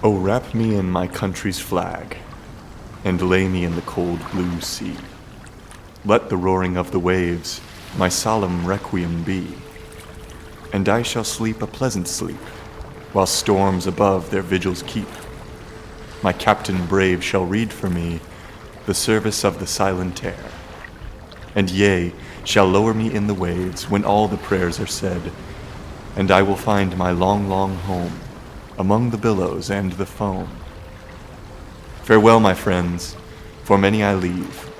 Oh, wrap me in my country's flag, and lay me in the cold blue sea. Let the roaring of the waves my solemn requiem be, and I shall sleep a pleasant sleep, while storms above their vigils keep. My captain brave shall read for me the service of the silent air, and yea, shall lower me in the waves when all the prayers are said, and I will find my long, long home among the billows and the foam. Farewell, my friends, for many I leave.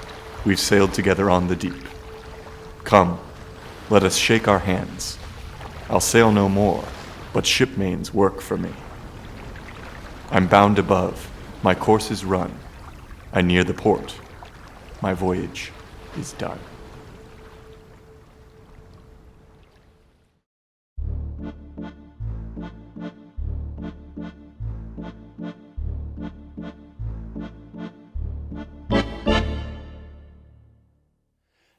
We've sailed together on the deep. Come, let us shake our hands. I'll sail no more, but shipmates work for me. I'm bound above, my course is run. I near the port, my voyage is done.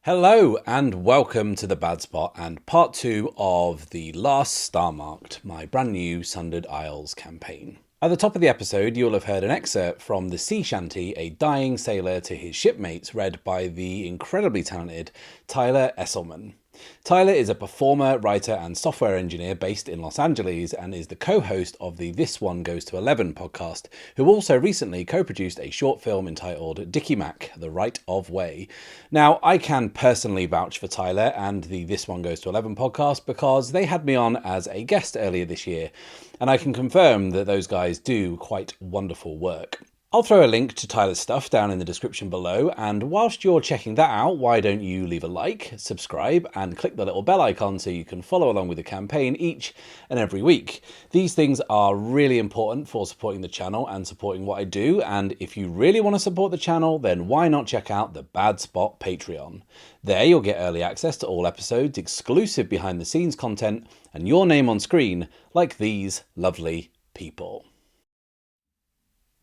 Hello and welcome to The Bad Spot and part 2 of The Last Star Marked, my brand new Sundered Isles campaign. At the top of the episode, you'll have heard an excerpt from the sea shanty A Dying Sailor to His Shipmates, read by the incredibly talented Tyler Esselman. Tyler is a performer, writer and software engineer based in Los Angeles and is the co-host of the This One Goes to 11 podcast, who also recently co-produced a short film entitled Dickie Mac, The Right of Way. Now, I can personally vouch for Tyler and the This One Goes to 11 podcast because they had me on as a guest earlier this year, and I can confirm that those guys do quite wonderful work. I'll throw a link to Tyler's stuff down in the description below, and whilst you're checking that out, why don't you leave a like, subscribe, and click the little bell icon so you can follow along with the campaign each and every week. These things are really important for supporting the channel and supporting what I do, and if you really want to support the channel, then why not check out the Bad Spot Patreon. There you'll get early access to all episodes, exclusive behind the scenes content, and your name on screen, like these lovely people.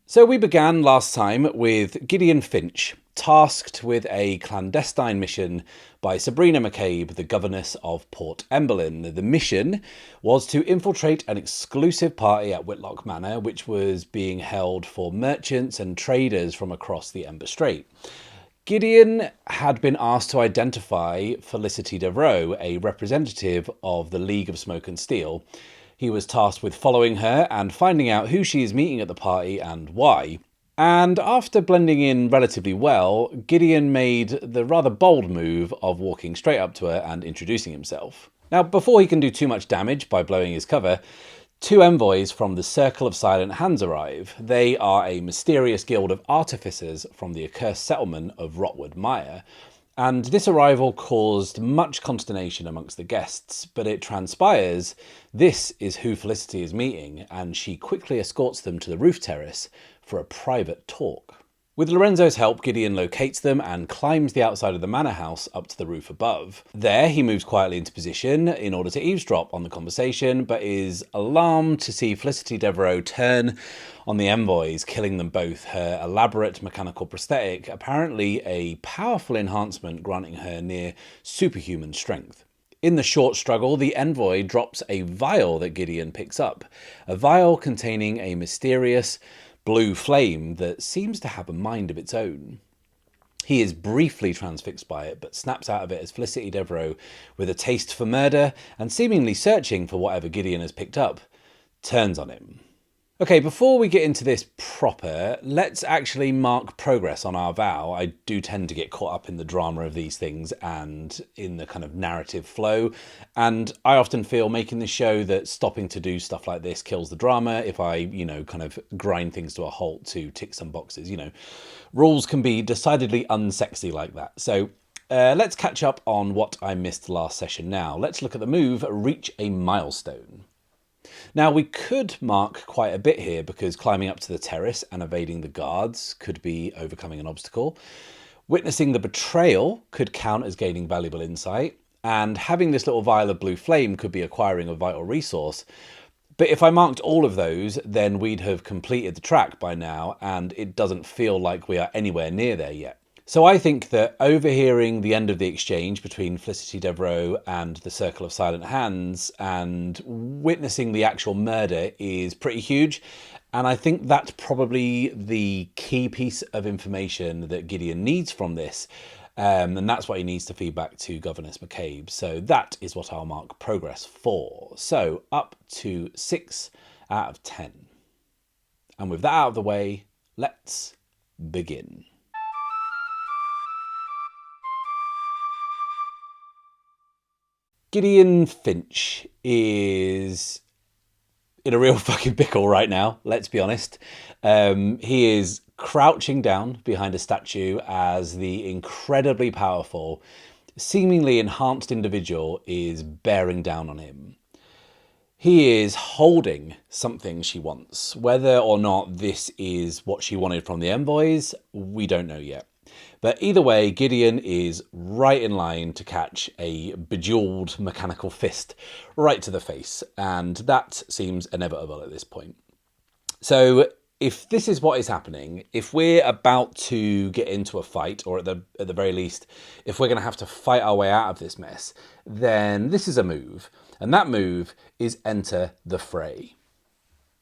So we began last time with Gideon Finch, tasked with a clandestine mission by Sabrina McCabe, the governess of Port Emberlyn. The mission was to infiltrate an exclusive party at Whitlock Manor, which was being held for merchants and traders from across the Ember Strait. Gideon had been asked to identify Felicity Devereaux, a representative of the League of Smoke and Steel. He was tasked with following her and finding out who she is meeting at the party and why. And after blending in relatively well, Gideon made the rather bold move of walking straight up to her and introducing himself. Now, before he can do too much damage by blowing his cover, two envoys from the Circle of Silent Hands arrive. They are a mysterious guild of artificers from the accursed settlement of Rotwood Mire. And this arrival caused much consternation amongst the guests, but it transpires this is who Felicity is meeting, and she quickly escorts them to the roof terrace for a private talk. With Lorenzo's help, Gideon locates them and climbs the outside of the manor house up to the roof above. There, he moves quietly into position in order to eavesdrop on the conversation, but is alarmed to see Felicity Devereaux turn on the envoys, killing them both. Her elaborate mechanical prosthetic, apparently a powerful enhancement granting her near superhuman strength. In the short struggle, the envoy drops a vial that Gideon picks up, a vial containing a mysterious blue flame that seems to have a mind of its own. He is briefly transfixed by it, but snaps out of it as Felicity Devereaux, with a taste for murder and seemingly searching for whatever Gideon has picked up, turns on him. Okay, before we get into this proper, let's actually mark progress on our vow. I do tend to get caught up in the drama of these things and in the kind of narrative flow, and I often feel making this show that stopping to do stuff like this kills the drama if I, kind of grind things to a halt to tick some boxes. Rules can be decidedly unsexy like that. So let's catch up on what I missed last session now. Let's look at the move, Reach a Milestone. Now, we could mark quite a bit here because climbing up to the terrace and evading the guards could be overcoming an obstacle. Witnessing the betrayal could count as gaining valuable insight, and having this little vial of blue flame could be acquiring a vital resource. But if I marked all of those, then we'd have completed the track by now, and it doesn't feel like we are anywhere near there yet. So I think that overhearing the end of the exchange between Felicity Devereaux and the Circle of Silent Hands and witnessing the actual murder is pretty huge. And I think that's probably the key piece of information that Gideon needs from this. And that's what he needs to feed back to Governess McCabe. So that is what I'll mark progress for. So up to 6 out of 10. And with that out of the way, let's begin. Gideon Finch is in a real fucking pickle right now, let's be honest. He is crouching down behind a statue as the incredibly powerful, seemingly enhanced individual is bearing down on him. He is holding something she wants. Whether or not this is what she wanted from the envoys, we don't know yet. But either way, Gideon is right in line to catch a bejeweled mechanical fist right to the face, and that seems inevitable at this point. So if this is what is happening, if we're about to get into a fight, or at the very least, if we're going to have to fight our way out of this mess, then this is a move, and that move is Enter the Fray.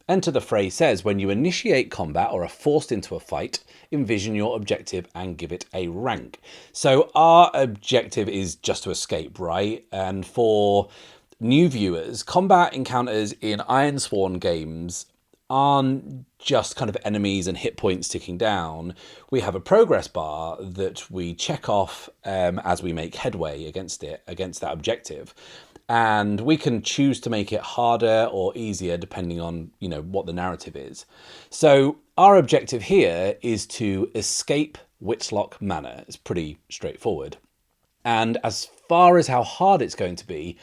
Enter the Fray says, when you initiate combat or are forced into a fight, envision your objective and give it a rank. So our objective is just to escape, right? And for new viewers, combat encounters in Ironsworn games aren't just kind of enemies and hit points ticking down. We have a progress bar that we check off as we make headway against that objective. And we can choose to make it harder or easier depending on, what the narrative is. So our objective here is to escape Whitlock Manor. It's pretty straightforward. And as far as how hard it's going to be,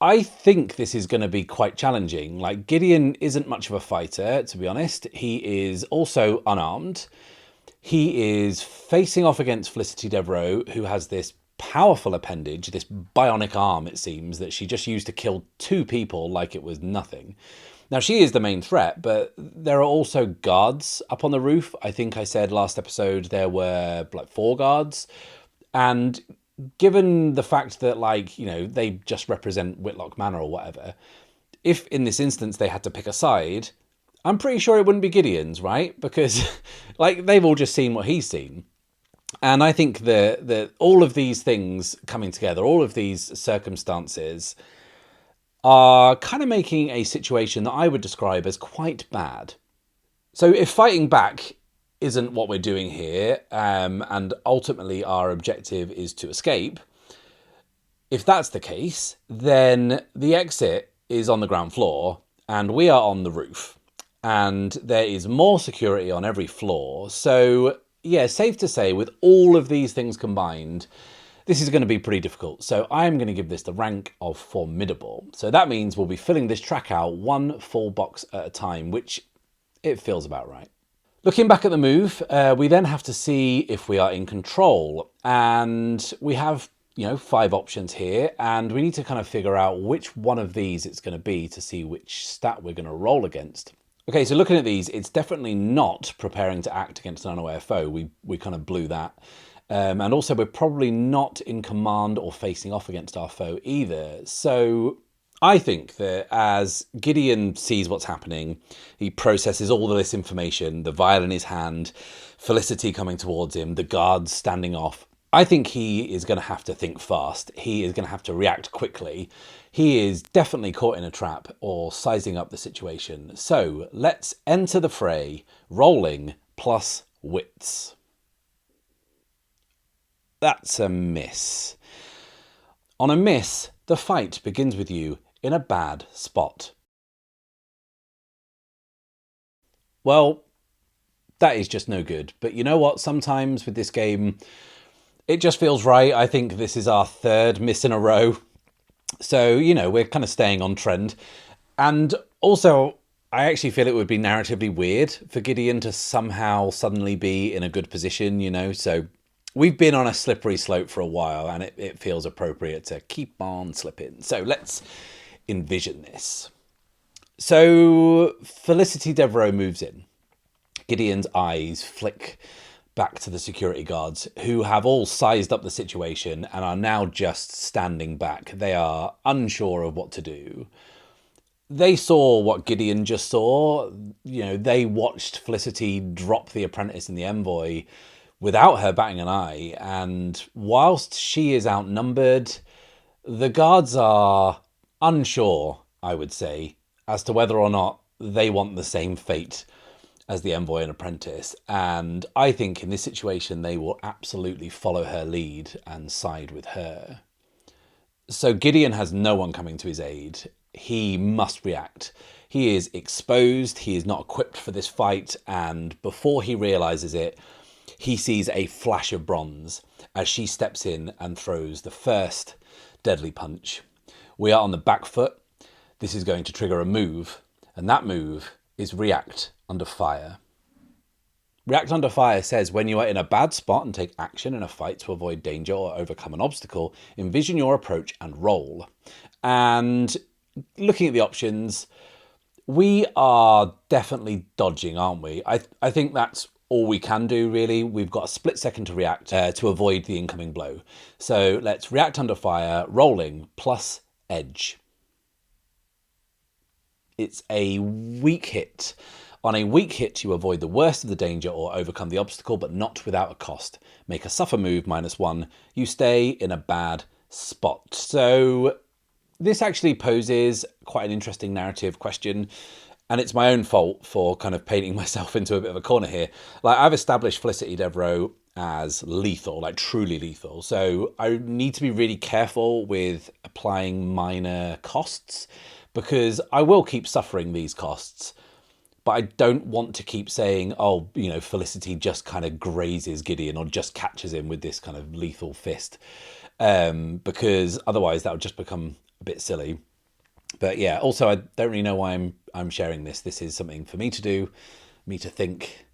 I think this is going to be quite challenging. Like, Gideon isn't much of a fighter, to be honest. He is also unarmed. He is facing off against Felicity Devereaux, who has this powerful appendage, this bionic arm, it seems, that she just used to kill 2 people like it was nothing. Now, she is the main threat, but there are also guards up on the roof. I think I said last episode there were 4 guards. And given the fact that, they just represent Whitlock Manor or whatever, if in this instance they had to pick a side, I'm pretty sure it wouldn't be Gideon's, right? Because, they've all just seen what he's seen. And I think that all of these things coming together, all of these circumstances are kind of making a situation that I would describe as quite bad. So if fighting back isn't what we're doing here, and ultimately our objective is to escape, if that's the case, then the exit is on the ground floor and we are on the roof. And there is more security on every floor. So yeah, safe to say, with all of these things combined, this is going to be pretty difficult. So I'm going to give this the rank of formidable. So that means we'll be filling this track out 1 full box at a time, which it feels about right. Looking back at the move, we then have to see if we are in control. And we have, 5 options here. And we need to kind of figure out which one of these it's going to be to see which stat we're going to roll against. Okay, so looking at these, it's definitely not preparing to act against an unaware foe. We kind of blew that. And also, we're probably not in command or facing off against our foe either. So I think that as Gideon sees what's happening, he processes all of this information, the vial in his hand, Felicity coming towards him, the guards standing off. I think he is going to have to think fast. He is going to have to react quickly. He is definitely caught in a trap or sizing up the situation. So let's enter the fray, rolling plus wits. That's a miss. On a miss, the fight begins with you in a bad spot. Well, that is just no good. But you know what? Sometimes with this game, it just feels right. I think this is our 3rd miss in a row. So, we're kind of staying on trend. And also, I actually feel it would be narratively weird for Gideon to somehow suddenly be in a good position, So we've been on a slippery slope for a while, and it feels appropriate to keep on slipping. So let's envision this. So Felicity Devereaux moves in. Gideon's eyes flick back to the security guards, who have all sized up the situation and are now just standing back. They are unsure of what to do. They saw what Gideon just saw. They watched Felicity drop the apprentice in the envoy without her batting an eye. And whilst she is outnumbered, the guards are unsure, I would say, as to whether or not they want the same fate as the envoy and apprentice. And I think in this situation, they will absolutely follow her lead and side with her. So Gideon has no one coming to his aid. He must react. He is exposed. He is not equipped for this fight. And before he realizes it, he sees a flash of bronze as she steps in and throws the first deadly punch. We are on the back foot. This is going to trigger a move. And that move is React Under Fire. React Under Fire says when you are in a bad spot and take action in a fight to avoid danger or overcome an obstacle, envision your approach and roll. And looking at the options, we are definitely dodging, aren't we? I think that's all we can do, really. We've got a split second to react to avoid the incoming blow. So let's React Under Fire, rolling, plus edge. It's a weak hit. On a weak hit, you avoid the worst of the danger or overcome the obstacle, but not without a cost. Make a suffer move, -1. You stay in a bad spot. So this actually poses quite an interesting narrative question, and it's my own fault for kind of painting myself into a bit of a corner here. Like, I've established Felicity Devereaux as lethal, like truly lethal. So I need to be really careful with applying minor costs, because I will keep suffering these costs. But I don't want to keep saying, oh, Felicity just kind of grazes Gideon or just catches him with this kind of lethal fist, because otherwise that would just become a bit silly. But yeah, also I don't really know why I'm sharing this. This is something for me to do, me to think.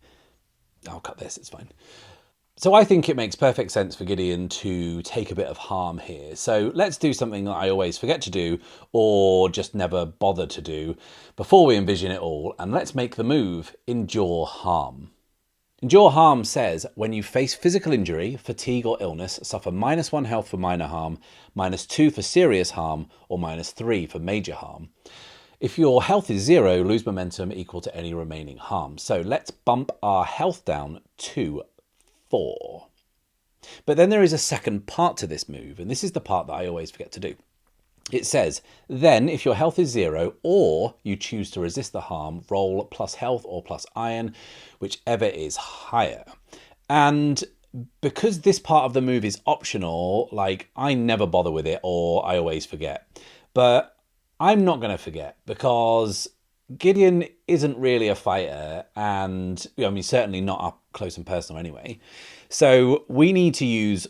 I'll cut this, it's fine. So I think it makes perfect sense for Gideon to take a bit of harm here. So let's do something that I always forget to do, or just never bother to do, before we envision it all. And let's make the move, Endure Harm. Endure Harm says, when you face physical injury, fatigue or illness, suffer -1 health for minor harm, -2 for serious harm, or -3 for major harm. If your health is 0, lose momentum equal to any remaining harm. So let's bump our health down to 4. But then there is a second part to this move, and this is the part that I always forget to do. It says, then if your health is 0 or you choose to resist the harm, roll plus health or plus iron, whichever is higher. And because this part of the move is optional, like, I never bother with it, or I always forget. But I'm not going to forget, because Gideon isn't really a fighter, and certainly not up close and personal anyway. So we need to use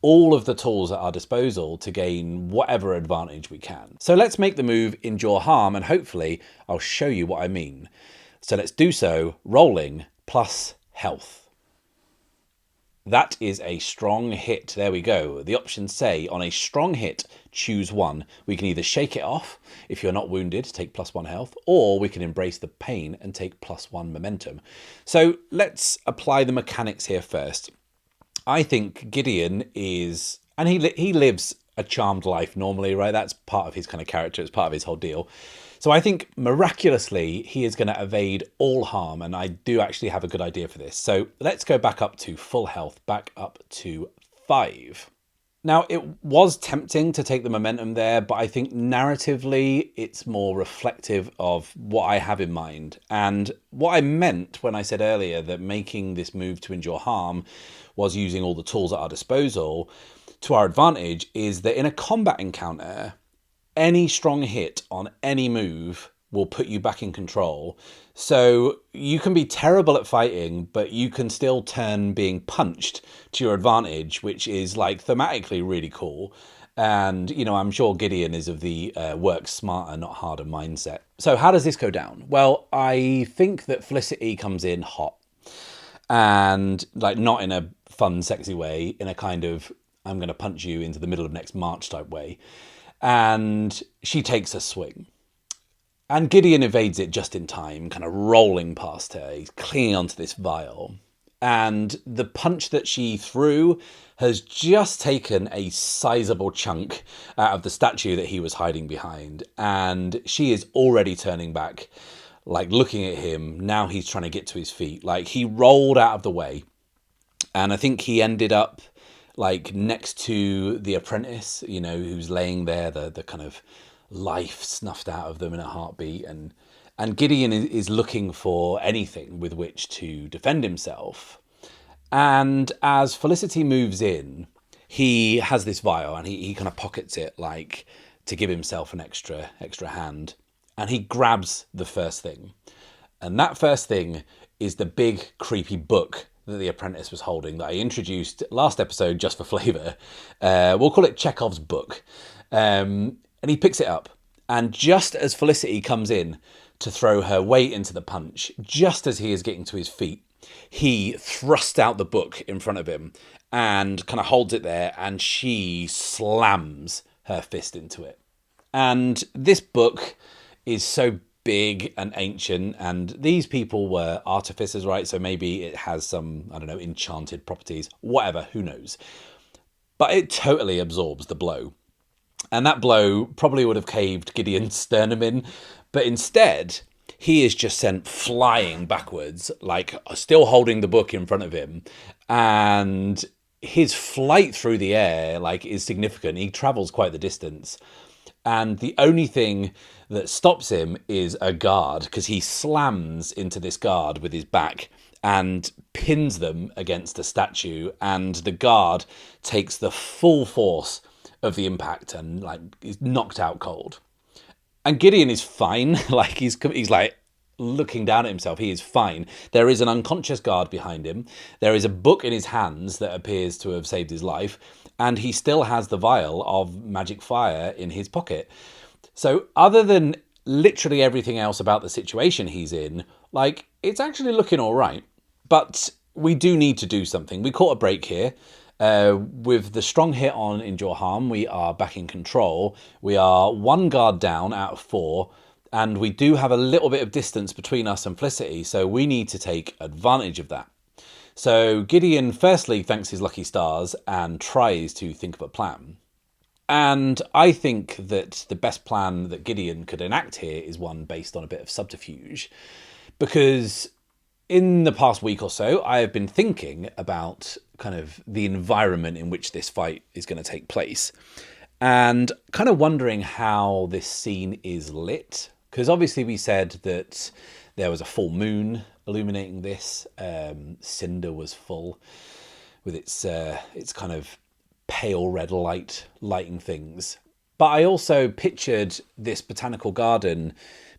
all of the tools at our disposal to gain whatever advantage we can. So let's make the move Endure Harm, and hopefully I'll show you what I mean. So let's do so, rolling plus health. That is a strong hit. There we go. The options say, on a strong hit, choose one. We can either shake it off. If you're not wounded, take +1 health, or we can embrace the pain and take +1 momentum. So let's apply the mechanics here first. I think Gideon is, and he lives a charmed life normally, right? That's part of his kind of character. It's part of his whole deal. So I think miraculously he is going to evade all harm, and I do actually have a good idea for this. So let's go back up to full health, back up to 5. Now, it was tempting to take the momentum there, but I think narratively it's more reflective of what I have in mind. And what I meant when I said earlier that making this move to Endure Harm was using all the tools at our disposal to our advantage is that in a combat encounter, any strong hit on any move will put you back in control. So you can be terrible at fighting, but you can still turn being punched to your advantage, which is like thematically really cool. And, I'm sure Gideon is of the work smarter, not harder mindset. So how does this go down? Well, I think that Felicity comes in hot, and like not in a fun, sexy way, in a kind of, I'm going to punch you into the middle of next March type way. And she takes a swing. And Gideon evades it just in time, kind of rolling past her. He's clinging onto this vial. And the punch that she threw has just taken a sizable chunk out of the statue that he was hiding behind, and she is already turning back, like looking at him. Now he's trying to get to his feet. Like, he rolled out of the way, and I think he ended up like next to the apprentice, you know, who's laying there, the kind of life snuffed out of them in a heartbeat, and Gideon is looking for anything with which to defend himself. And as Felicity moves in, he has this vial, and he kind of pockets it, like to give himself an extra hand. And he grabs the first thing. And that first thing is the big, creepy book that the apprentice was holding that I introduced last episode just for flavour. We'll call it Chekhov's book. And he picks it up. And just as Felicity comes in to throw her weight into the punch, just as he is getting to his feet, he thrusts out the book in front of him and kind of holds it there, and she slams her fist into it. And this book is so big and ancient, and these people were artificers, right? So maybe it has some, I don't know, enchanted properties, whatever, who knows. But it totally absorbs the blow. And that blow probably would have caved Gideon's sternum in, but instead he is just sent flying backwards, like still holding the book in front of him. And his flight through the air, like, is significant. He travels quite the distance. And the only thing that stops him is a guard, because he slams into this guard with his back and pins them against a statue. And the guard takes the full force of the impact and, like, is knocked out cold. And Gideon is fine. Like, he's like looking down at himself. He is fine. There is an unconscious guard behind him. There is a book in his hands that appears to have saved his life. And he still has the vial of magic fire in his pocket. So other than literally everything else about the situation he's in, like, it's actually looking all right. But we do need to do something. We caught a break here. With the strong hit on Endure Harm, we are back in control. We are one guard down out of 4, and we do have a little bit of distance between us and Felicity, so we need to take advantage of that. So Gideon firstly thanks his lucky stars and tries to think of a plan. And I think that the best plan that Gideon could enact here is one based on a bit of subterfuge, because in the past week or so, I have been thinking about kind of the environment in which this fight is going to take place, and kind of wondering how this scene is lit. Because obviously we said that there was a full moon illuminating this. Cinder was full with its kind of pale red light lighting things. But I also pictured this botanical garden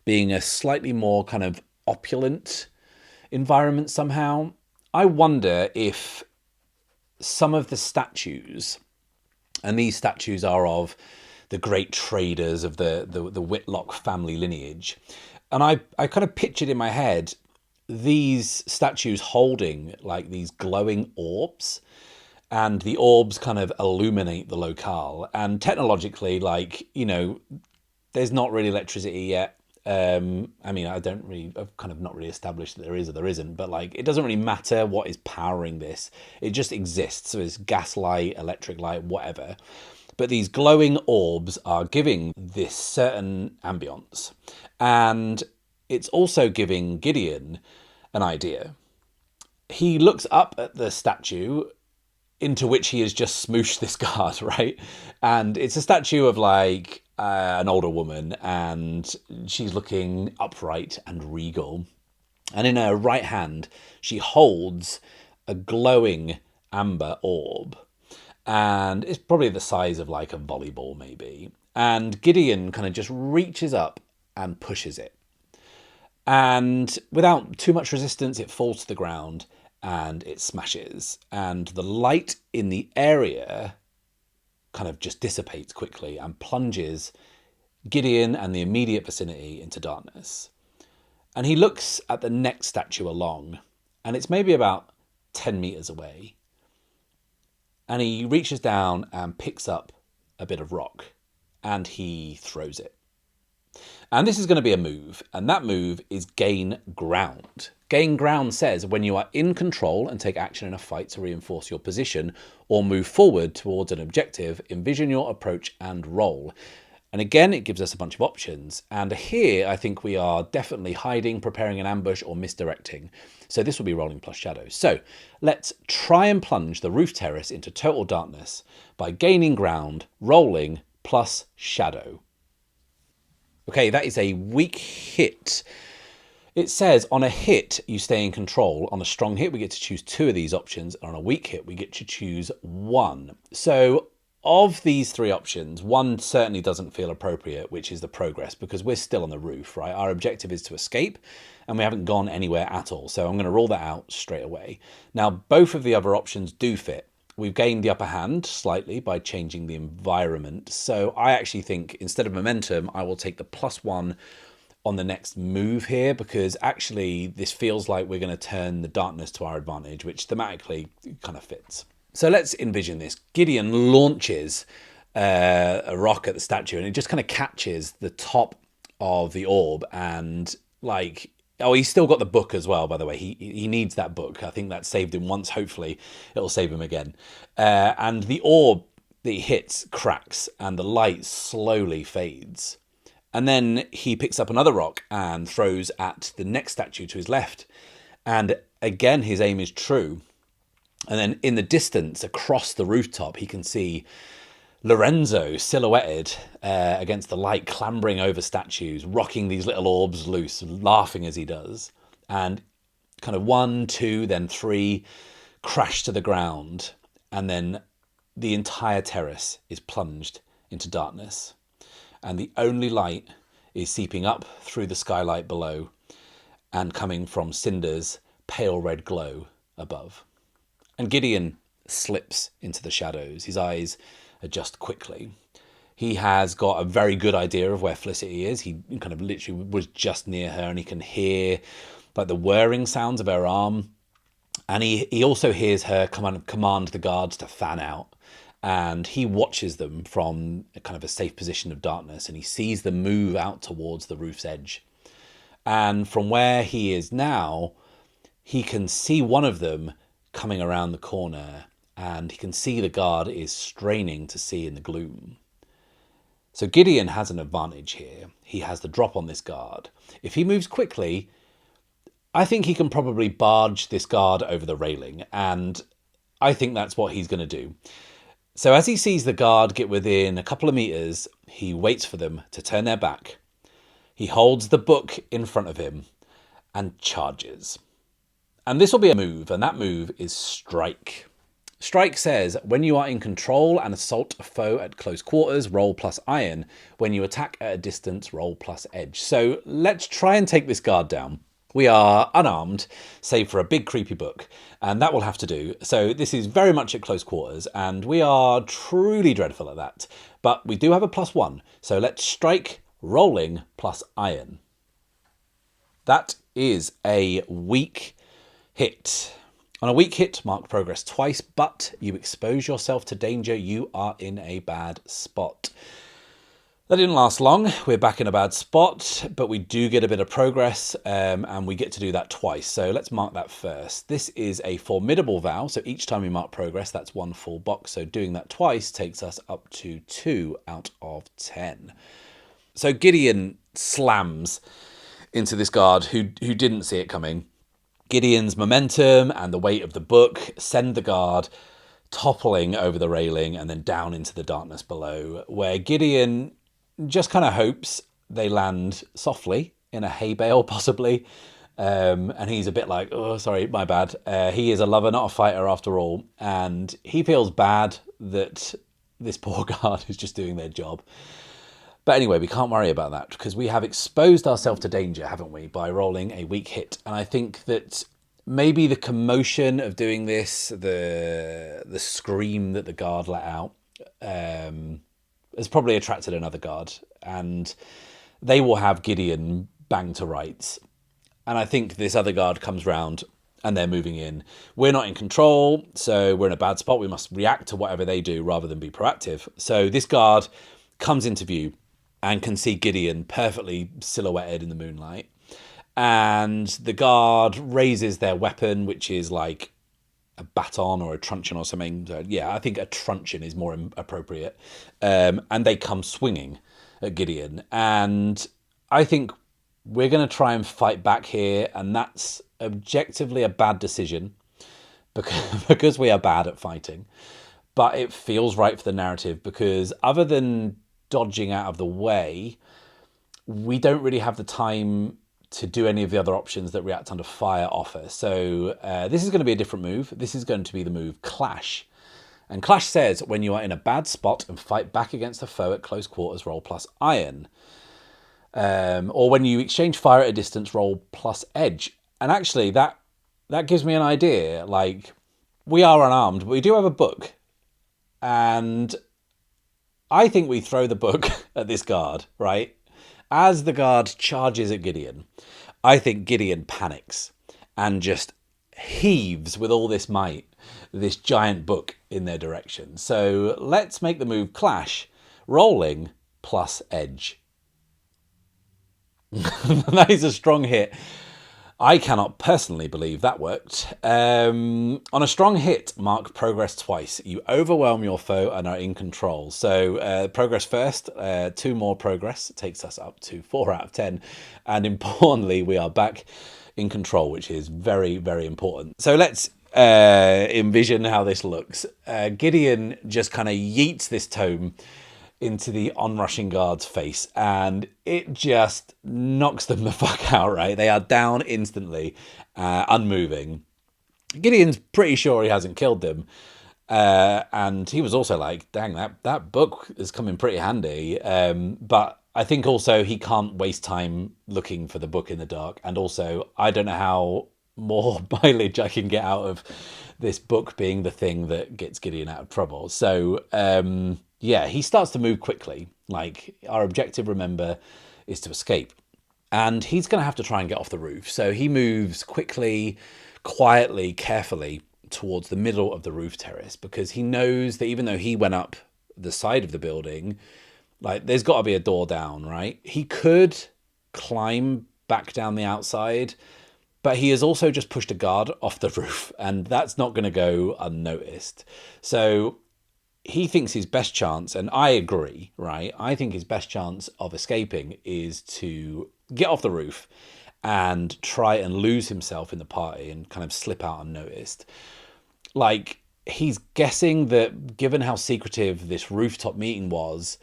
being a slightly more kind of opulent environment somehow. I wonder if some of the statues, and these statues are of the great traders of the Whitlock family lineage, and I kind of pictured in my head these statues holding like these glowing orbs, and the orbs kind of illuminate the locale. And technologically, like, you know, there's not really electricity yet. I mean, I've kind of not really established that there is or there isn't, but like, it doesn't really matter what is powering this. It just exists. So it's gas light, electric light, whatever. But these glowing orbs are giving this certain ambience. And it's also giving Gideon an idea. He looks up at the statue into which he has just smooshed this guard, right? And it's a statue of like an older woman, and she's looking upright and regal. And in her right hand, she holds a glowing amber orb. And it's probably the size of like a volleyball, maybe. And Gideon kind of just reaches up and pushes it. And without too much resistance, it falls to the ground and it smashes. And the light in the area kind of just dissipates quickly and plunges Gideon and the immediate vicinity into darkness. And he looks at the next statue along, and it's maybe about 10 meters away. And he reaches down and picks up a bit of rock, and he throws it. And this is going to be a move, and that move is Gain Ground. Gain Ground says when you are in control and take action in a fight to reinforce your position or move forward towards an objective, envision your approach and roll. And again, it gives us a bunch of options. And here, I think we are definitely hiding, preparing an ambush, or misdirecting. So this will be rolling plus shadow. So let's try and plunge the roof terrace into total darkness by gaining ground, rolling plus shadow. Okay, that is a weak hit. It says on a hit, you stay in control. On a strong hit, we get to choose 2 of these options. And on a weak hit, we get to choose 1. So of these 3 options, one certainly doesn't feel appropriate, which is the progress, because we're still on the roof, right? Our objective is to escape, and we haven't gone anywhere at all. So I'm going to rule that out straight away. Now, both of the other options do fit. We've gained the upper hand slightly by changing the environment. So I actually think instead of momentum, I will take the +1 on the next move here, because actually this feels like we're going to turn the darkness to our advantage, which thematically kind of fits. So let's envision this. Gideon launches a rock at the statue, and it just kind of catches the top of the orb, and like, oh, he's still got the book as well, by the way. He needs that book. I think that saved him once. Hopefully it'll save him again. And the orb that he hits cracks, and the light slowly fades. And then he picks up another rock and throws at the next statue to his left. And again, his aim is true. And then in the distance, across the rooftop, he can see Lorenzo silhouetted against the light, clambering over statues, rocking these little orbs loose, laughing as he does. And kind of 1, 2, then 3 crash to the ground. And then the entire terrace is plunged into darkness. And the only light is seeping up through the skylight below and coming from Cinder's pale red glow above. And Gideon slips into the shadows. His eyes adjust quickly. He has got a very good idea of where Felicity is. He kind of literally was just near her, and he can hear like the whirring sounds of her arm. And he also hears her command the guards to fan out. And he watches them from a kind of a safe position of darkness, and he sees them move out towards the roof's edge. And from where he is now, he can see one of them coming around the corner, and he can see the guard is straining to see in the gloom. So Gideon has an advantage here. He has the drop on this guard. If he moves quickly, I think he can probably barge this guard over the railing, and I think that's what he's going to do. So as he sees the guard get within a couple of meters, he waits for them to turn their back. He holds the book in front of him and charges. And this will be a move, and that move is Strike. Strike says, when you are in control and assault a foe at close quarters, roll plus iron. When you attack at a distance, roll plus edge. So let's try and take this guard down. We are unarmed, save for a big creepy book, and that will have to do. So this is very much at close quarters, and we are truly dreadful at that. But we do have a +1, so let's strike rolling plus iron. That is a weak hit. On a weak hit, mark progress twice, but you expose yourself to danger. You are in a bad spot. That didn't last long. We're back in a bad spot, but we do get a bit of progress, and we get to do that twice. So let's mark that first. This is a formidable vow, so each time we mark progress, that's 1 full box. So doing that twice takes us up to 2 out of 10. So Gideon slams into this guard who didn't see it coming. Gideon's momentum and the weight of the book send the guard toppling over the railing and then down into the darkness below, where Gideon just kind of hopes they land softly in a hay bale, possibly. And he's a bit like, oh, sorry, my bad. He is a lover, not a fighter after all. And he feels bad that this poor guard is just doing their job. But anyway, we can't worry about that because we have exposed ourselves to danger, haven't we, by rolling a weak hit. And I think that maybe the commotion of doing this, the scream that the guard let out, has probably attracted another guard. And they will have Gideon banged to rights. And I think this other guard comes round and they're moving in. We're not in control, so we're in a bad spot. We must react to whatever they do rather than be proactive. So this guard comes into view. and can see Gideon perfectly silhouetted in the moonlight. And the guard raises their weapon, which is like a baton or a truncheon or something. So, yeah, I think a truncheon is more appropriate. And they come swinging at Gideon. And I think we're going to try and fight back here. And that's objectively a bad decision because we are bad at fighting. But it feels right for the narrative because other than dodging out of the way, we don't really have the time to do any of the other options that React Under Fire offer. So this is going to be a different move. This is going to be the move Clash. And Clash says, when you are in a bad spot and fight back against a foe at close quarters, roll plus iron. Or when you exchange fire at a distance, roll plus edge. And actually, that gives me an idea. Like, we are unarmed, but we do have a book. And I think we throw the book at this guard, right? As the guard charges at Gideon, I think Gideon panics and just heaves with all this might this giant book in their direction. So let's make the move Clash, rolling plus edge. That is a strong hit. I cannot personally believe that worked. On a strong hit, mark progress twice. You overwhelm your foe and are in control. So progress first, 2 more progress takes us up to 4 out of 10. And importantly, we are back in control, which is very, very important. So let's envision how this looks. Gideon just kind of yeets this tome into the onrushing guard's face, and it just knocks them the fuck out, right? They are down instantly, unmoving. Gideon's pretty sure he hasn't killed them, and he was also like, dang, that book is coming pretty handy. But I think also he can't waste time looking for the book in the dark, and also I don't know how more mileage I can get out of this book being the thing that gets Gideon out of trouble. So yeah, he starts to move quickly. Like, our objective, remember, is to escape. And he's going to have to try and get off the roof. So he moves quickly, quietly, carefully towards the middle of the roof terrace, because he knows that even though he went up the side of the building, like, there's got to be a door down, right? He could climb back down the outside, but he has also just pushed a guard off the roof, and that's not going to go unnoticed. So he thinks his best chance, and I agree, right? I think his best chance of escaping is to get off the roof and try and lose himself in the party and kind of slip out unnoticed. Like, he's guessing that given how secretive this rooftop meeting was,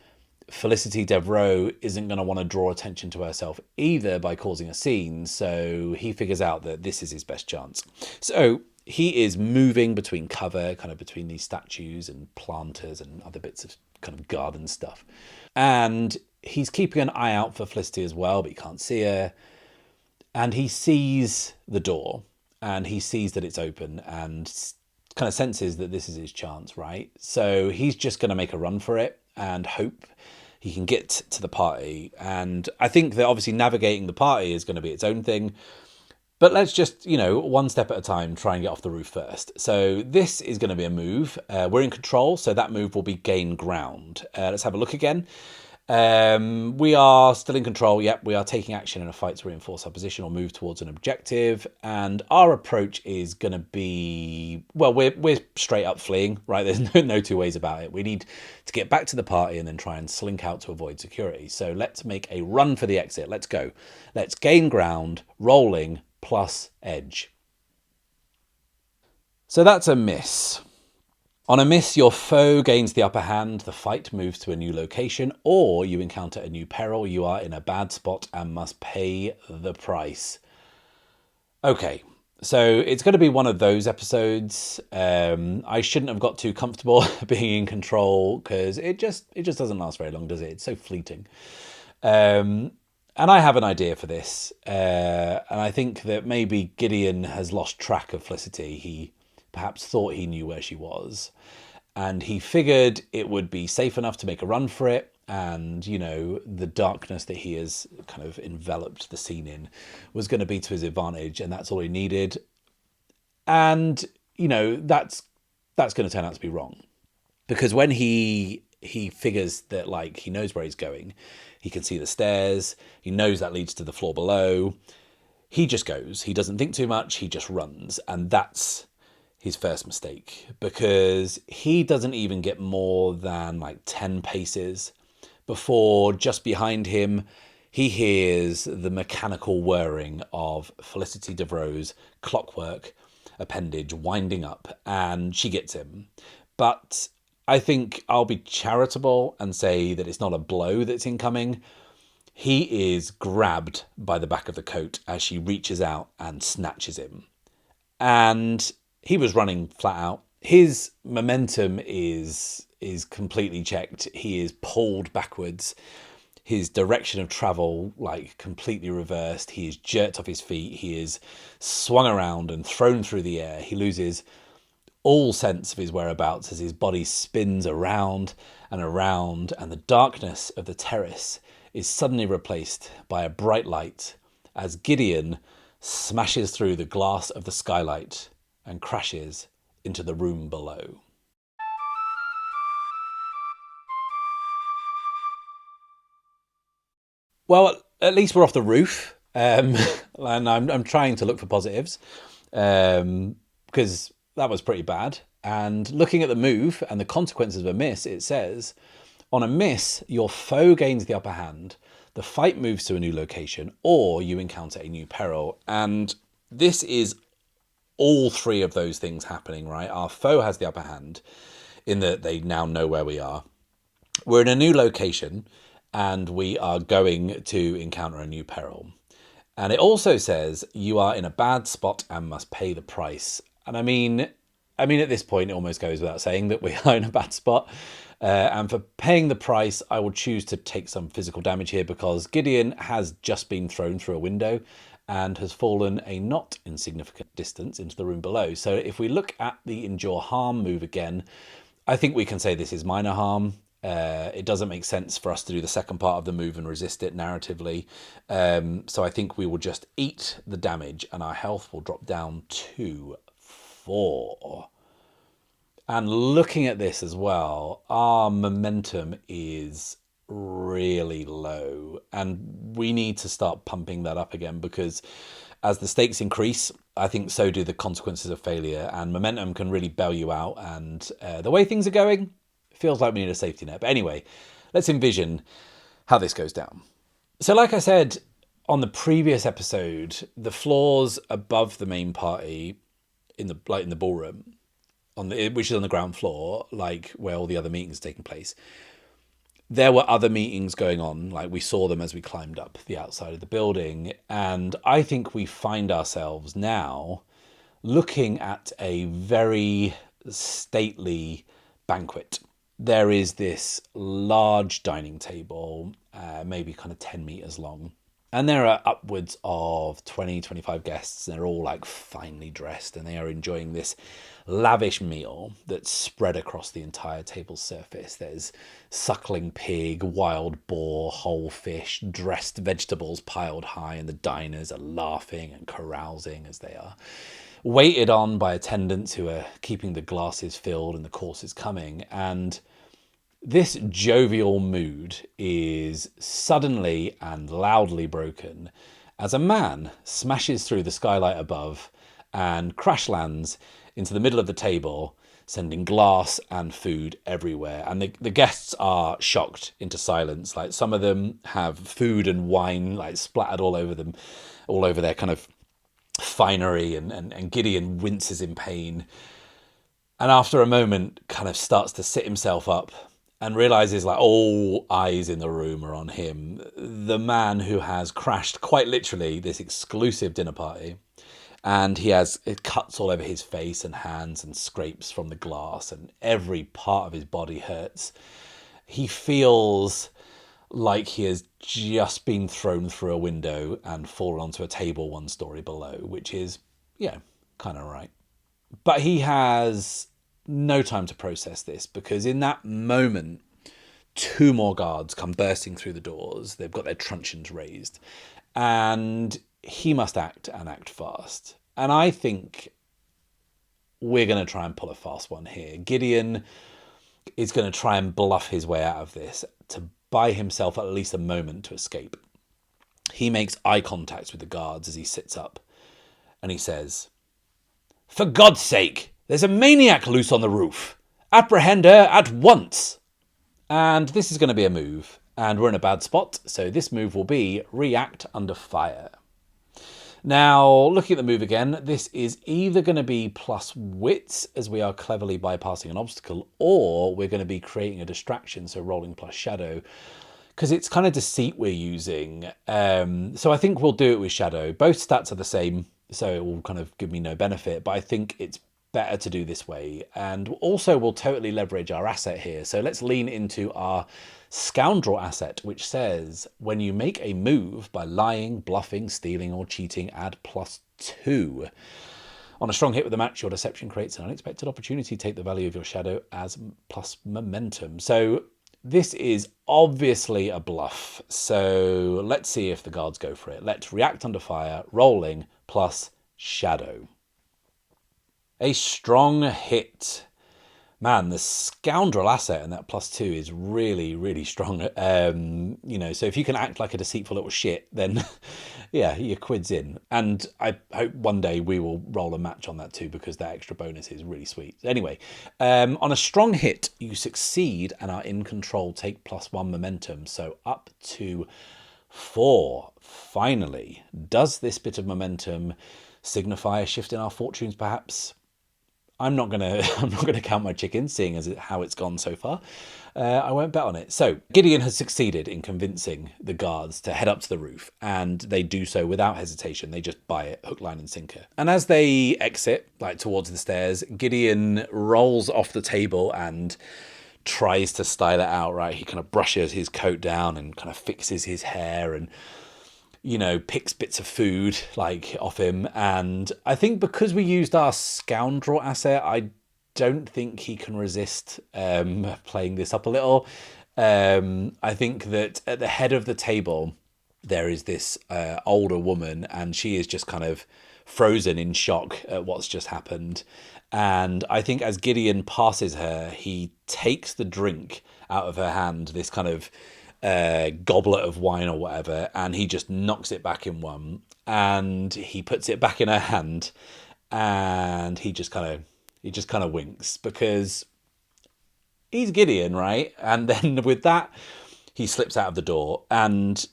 Felicity Devereaux isn't going to want to draw attention to herself either by causing a scene, so he figures out that this is his best chance. So he is moving between cover, kind of between these statues and planters and other bits of kind of garden stuff. And he's keeping an eye out for Felicity as well, but he can't see her. And he sees the door, and he sees that it's open, and kind of senses that this is his chance, right? So he's just going to make a run for it and hope he can get to the party. And I think that obviously navigating the party is going to be its own thing. But let's just, one step at a time, try and get off the roof first. So this is going to be a move. We're in control, so that move will be gain ground. Let's have a look again. We are still in control. Yep, we are taking action in a fight to reinforce our position or move towards an objective. And our approach is going to be, well, we're straight up fleeing, right? There's no 2 ways about it. We need to get back to the party and then try and slink out to avoid security. So let's make a run for the exit. Let's go. Let's gain ground, rolling, plus edge. So that's a miss. On a miss, your foe gains the upper hand, the fight moves to a new location, or you encounter a new peril, you are in a bad spot and must pay the price. Okay, so it's going to be one of those episodes. I shouldn't have got too comfortable being in control, because it just doesn't last very long, does it? It's so fleeting. And I have an idea for this, and I think that maybe Gideon has lost track of Felicity. He perhaps thought he knew where she was, and he figured it would be safe enough to make a run for it, and, the darkness that he has kind of enveloped the scene in was going to be to his advantage, and that's all he needed. And, that's going to turn out to be wrong. Because when he he figures that, like, he knows where he's going. He can see the stairs. He knows that leads to the floor below. He just goes. He doesn't think too much. He just runs. And that's his first mistake, because he doesn't even get more than like 10 paces before, just behind him, he hears the mechanical whirring of Felicity Devereaux's clockwork appendage winding up, and she gets him. But I think I'll be charitable and say that it's not a blow that's incoming. He is grabbed by the back of the coat as she reaches out and snatches him. And he was running flat out. His momentum is completely checked. He is pulled backwards. His direction of travel, like, completely reversed. He is jerked off his feet. He is swung around and thrown through the air. He loses all sense of his whereabouts as his body spins around, and the darkness of the terrace is suddenly replaced by a bright light as Gideon smashes through the glass of the skylight and crashes into the room below. Well, at least we're off the roof, and I'm trying to look for positives, because that was pretty bad. And looking at the move and the consequences of a miss, it says, on a miss, your foe gains the upper hand, the fight moves to a new location, or you encounter a new peril. And this is all three of those things happening, right? Our foe has the upper hand in that they now know where we are. We're in a new location, and we are going to encounter a new peril. And it also says you are in a bad spot and must pay the price. And I mean, at this point, it almost goes without saying that we are in a bad spot. And for paying the price, I will choose to take some physical damage here, because Gideon has just been thrown through a window and has fallen a not insignificant distance into the room below. So if we look at the endure harm move again, I think we can say this is minor harm. It doesn't make sense for us to do the second part of the move and resist it narratively. So I think we will just eat the damage, and our health will drop down to 4. And looking at this as well, our momentum is really low, and we need to start pumping that up again, because as the stakes increase, I think so do the consequences of failure, and momentum can really bail you out. And the way things are going, it feels like we need a safety net. But anyway, let's envision how this goes down. So like I said on the previous episode, the floors above the main party in the ballroom, which is on the ground floor, like where all the other meetings are taking place, there were other meetings going on. Like, we saw them as we climbed up the outside of the building. And I think we find ourselves now looking at a very stately banquet. There is this large dining table, maybe kind of 10 meters long. And there are upwards of 20, 25 guests, and they're all like finely dressed, and they are enjoying this lavish meal that's spread across the entire table's surface. There's suckling pig, wild boar, whole fish, dressed vegetables piled high, and the diners are laughing and carousing as they are waited on by attendants who are keeping the glasses filled and the courses coming. And this jovial mood is suddenly and loudly broken as a man smashes through the skylight above and crash lands into the middle of the table, sending glass and food everywhere. And the guests are shocked into silence. Like, some of them have food and wine like splattered all over them, all over their kind of finery, and Gideon winces in pain. And after a moment kind of starts to sit himself up and realizes, like, all eyes in the room are on him, the man who has crashed quite literally this exclusive dinner party. And he has cuts all over his face and hands and scrapes from the glass, and every part of his body hurts. He feels like he has just been thrown through a window and fallen onto a table 1 story below, which is, yeah, kind of right. But he has no time to process this, because in that moment, 2 more guards come bursting through the doors. They've got their truncheons raised, and he must act, and act fast. And I think we're going to try and pull a fast one here. Gideon is going to try and bluff his way out of this to buy himself at least a moment to escape. He makes eye contact with the guards as he sits up, and he says, "For God's sake, there's a maniac loose on the roof. Apprehend her at once." And this is going to be a move, and we're in a bad spot, so this move will be react under fire. Now, looking at the move again, this is either going to be plus wits, as we are cleverly bypassing an obstacle, or we're going to be creating a distraction, so rolling plus shadow, because it's kind of deceit we're using. So I think we'll do it with shadow. Both stats are the same, so it will kind of give me no benefit, but I think it's better to do this way. And also we'll totally leverage our asset here. So let's lean into our scoundrel asset, which says when you make a move by lying, bluffing, stealing, or cheating, add +2. On a strong hit with the match, your deception creates an unexpected opportunity. Take the value of your shadow as plus momentum. So this is obviously a bluff. So let's see if the guards go for it. Let's react under fire, rolling plus shadow. A strong hit. Man, the scoundrel asset and that +2 is really, really strong. So if you can act like a deceitful little shit, then yeah, your quid's in. And I hope one day we will roll a match on that too, because that extra bonus is really sweet. Anyway, on a strong hit, you succeed and are in control. Take +1 momentum, so up to 4. Finally, does this bit of momentum signify a shift in our fortunes, perhaps? I'm not gonna count my chickens, seeing as how it's gone so far. I won't bet on it. So Gideon has succeeded in convincing the guards to head up to the roof, and they do so without hesitation. They just buy it, hook, line, and sinker. And as they exit, like towards the stairs, Gideon rolls off the table and tries to style it out. Right, he kind of brushes his coat down and kind of fixes his hair and, picks bits of food like off him. And I think because we used our scoundrel asset, I don't think he can resist playing this up a little. I think that at the head of the table, there is this older woman, and she is just kind of frozen in shock at what's just happened. And I think as Gideon passes her, he takes the drink out of her hand, this kind of goblet of wine or whatever, and he just knocks it back in one, and he puts it back in her hand, and he just kind of winks, because he's Gideon, right? And then with that, he slips out of the door, and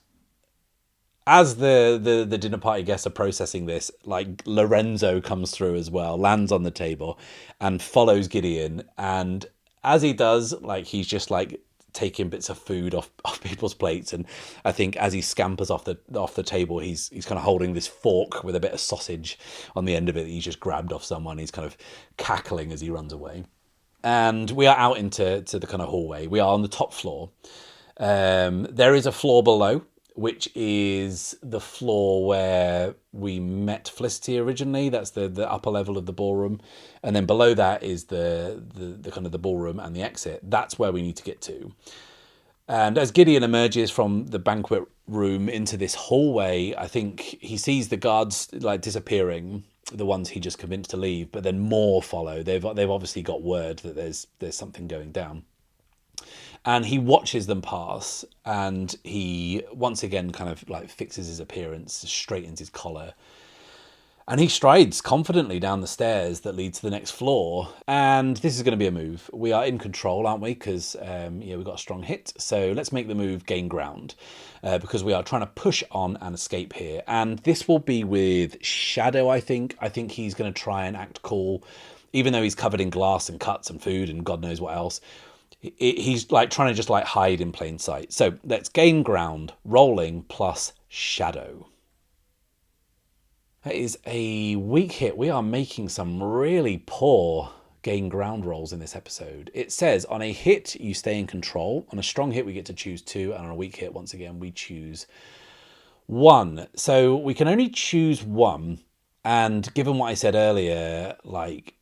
as the dinner party guests are processing this, like Lorenzo comes through as well, lands on the table, and follows Gideon. And as he does, like, he's just like taking bits of food off people's plates, and I think as he scampers off the table, he's kind of holding this fork with a bit of sausage on the end of it that he's just grabbed off someone. He's kind of cackling as he runs away, and we are out into the kind of hallway. We are on the top floor. There is a floor below, which is the floor where we met Felicity originally. That's the upper level of the ballroom. And then below that is the kind of the ballroom and the exit. That's where we need to get to. And as Gideon emerges from the banquet room into this hallway, I think he sees the guards like disappearing, the ones he just convinced to leave, but then more follow. They've obviously got word that there's something going down. And he watches them pass, and he once again kind of like fixes his appearance, straightens his collar, and he strides confidently down the stairs that lead to the next floor. And this is going to be a move. We are in control, aren't we? Because we've got a strong hit. So let's make the move gain ground, because we are trying to push on and escape here. And this will be with Shadow, I think. I think he's going to try and act cool, even though he's covered in glass and cuts and food and God knows what else. He's like trying to just like hide in plain sight. So let's gain ground, rolling plus shadow. That is a weak hit. We are making some really poor gain ground rolls in this episode. It says on a hit, you stay in control. On a strong hit, we get to choose 2. And on a weak hit, once again, we choose 1. So we can only choose 1. And given what I said earlier, like,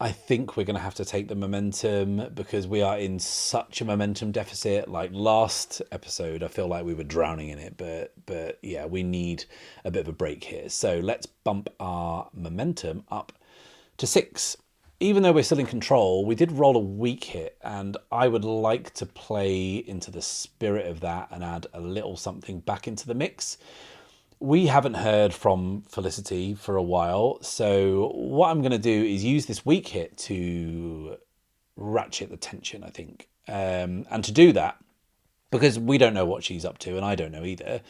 I think we're going to have to take the momentum, because we are in such a momentum deficit. Like last episode, I feel like we were drowning in it, but yeah, we need a bit of a break here. So let's bump our momentum up to 6. even though we're still in control, we did roll a weak hit, and I would like to play into the spirit of that and add a little something back into the mix. We haven't heard from Felicity for a while, so what I'm going to do is use this weak hit to ratchet the tension, I think. And to do that, because we don't know what she's up to, and I don't know either,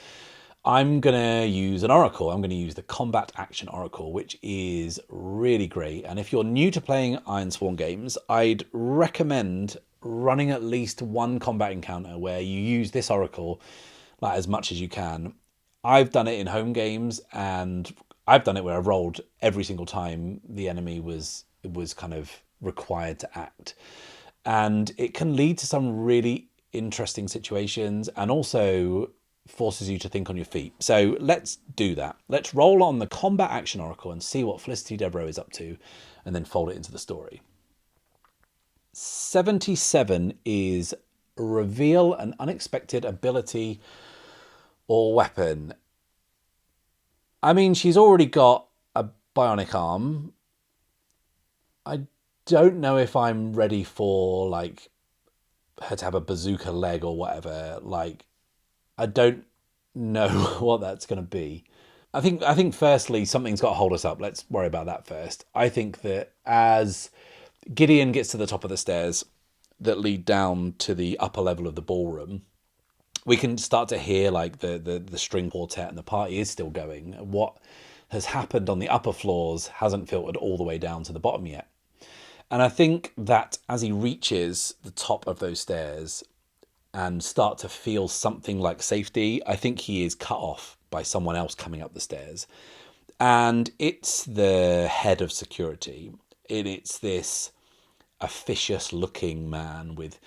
I'm going to use an oracle. I'm going to use the combat action oracle, which is really great. And if you're new to playing Ironsworn games, I'd recommend running at least one combat encounter where you use this oracle like as much as you can. I've done it in home games, and I've done it where I've rolled every single time the enemy was kind of required to act. And it can lead to some really interesting situations, and also forces you to think on your feet. So let's do that. Let's roll on the combat action oracle and see what Felicity Devereaux is up to, and then fold it into the story. 77 is reveal an unexpected ability or weapon. I mean, she's already got a bionic arm. I don't know if I'm ready for like her to have a bazooka leg or whatever. Like, I don't know what that's going to be. I think firstly, something's got to hold us up. Let's worry about that first. I think that as Gideon gets to the top of the stairs that lead down to the upper level of the ballroom, we can start to hear like the string quartet, and the party is still going. What has happened on the upper floors hasn't filtered all the way down to the bottom yet. And I think that as he reaches the top of those stairs and start to feel something like safety, I think he is cut off by someone else coming up the stairs. And it's the head of security. It's this officious looking man with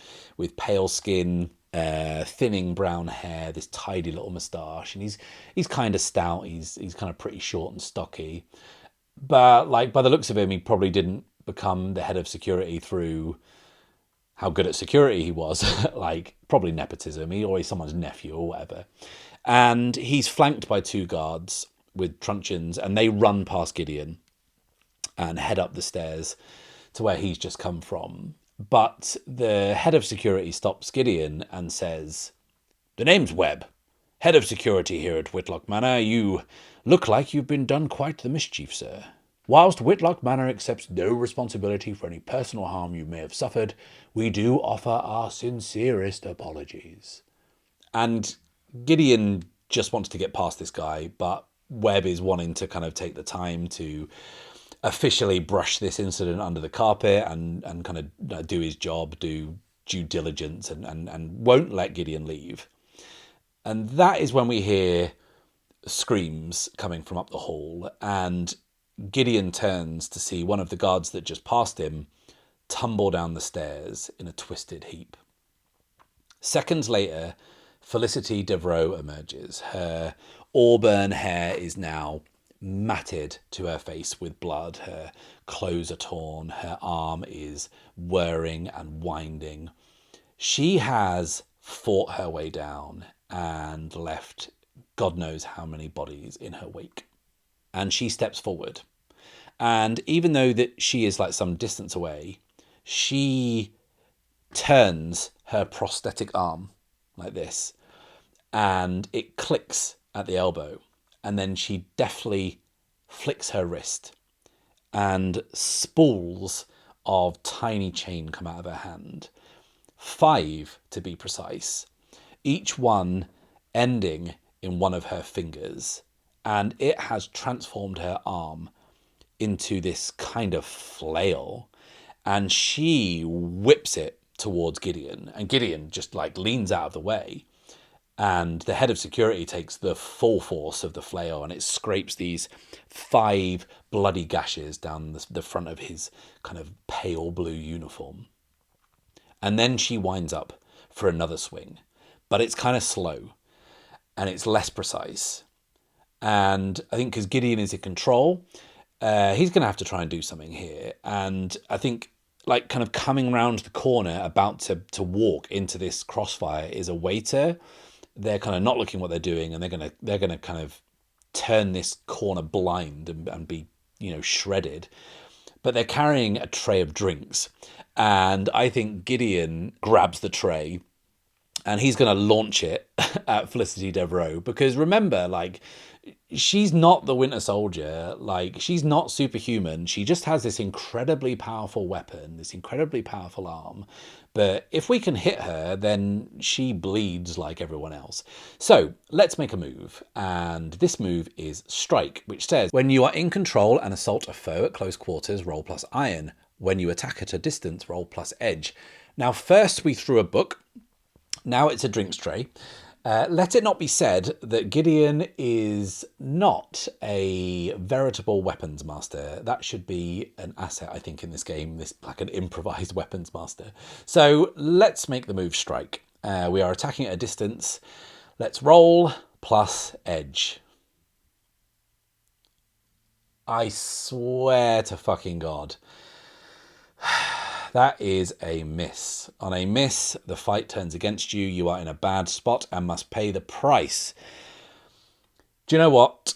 pale skin, thinning brown hair, this tidy little moustache, and he's kind of stout. He's kind of pretty short and stocky. But like by the looks of him, he probably didn't become the head of security through how good at security he was, like probably nepotism, or he's someone's nephew or whatever. And he's flanked by two guards with truncheons, and they run past Gideon and head up the stairs to where he's just come from. But the head of security stops Gideon and says, "The name's Webb, head of security here at Whitlock Manor. You look like you've been done quite the mischief, sir. Whilst Whitlock Manor accepts no responsibility for any personal harm you may have suffered, we do offer our sincerest apologies." And Gideon just wants to get past this guy, but Webb is wanting to kind of take the time to officially brush this incident under the carpet and kind of do his job, do due diligence, and won't let Gideon leave. And that is when we hear screams coming from up the hall, and Gideon turns to see one of the guards that just passed him tumble down the stairs in a twisted heap. Seconds later, Felicity Devereaux emerges. Her auburn hair is now matted to her face with blood. Her clothes are torn. Her arm is whirring and winding. She has fought her way down and left God knows how many bodies in her wake. And she steps forward. And even though that she is like some distance away, she turns her prosthetic arm like this, and it clicks at the elbow. And then she deftly flicks her wrist, and spools of tiny chain come out of her hand. 5 to be precise, each one ending in one of her fingers. And it has transformed her arm into this kind of flail. And she whips it towards Gideon. And Gideon just like leans out of the way. And the head of security takes the full force of the flail, and it scrapes these 5 bloody gashes down the front of his kind of pale blue uniform. And then she winds up for another swing. But it's kind of slow, and it's less precise. And I think because Gideon is in control, he's going to have to try and do something here. And I think like kind of coming round the corner, about to walk into this crossfire, is a waiter. They're kind of not looking what they're doing, and they're gonna kind of turn this corner blind and be, you know, shredded. but they're carrying a tray of drinks. And I think Gideon grabs the tray and he's going to launch it at Felicity Devereaux, because remember, like, she's not the Winter Soldier. Like, she's not superhuman. She just has this incredibly powerful weapon, this incredibly powerful arm. But if we can hit her, then she bleeds like everyone else. So let's make a move. And this move is Strike, which says, when you are in control and assault a foe at close quarters, roll plus iron. When you attack at a distance, roll plus edge. Now, first we threw a book. Now it's a drinks tray. Let it not be said that Gideon is not a veritable weapons master. That should be an asset, I think, in this game, this like an improvised weapons master. So let's make the move Strike. We are attacking at a distance. Let's roll plus edge. I swear to fucking God. That is a miss. On a miss, the fight turns against you. You are in a bad spot and must pay the price. Do you know what?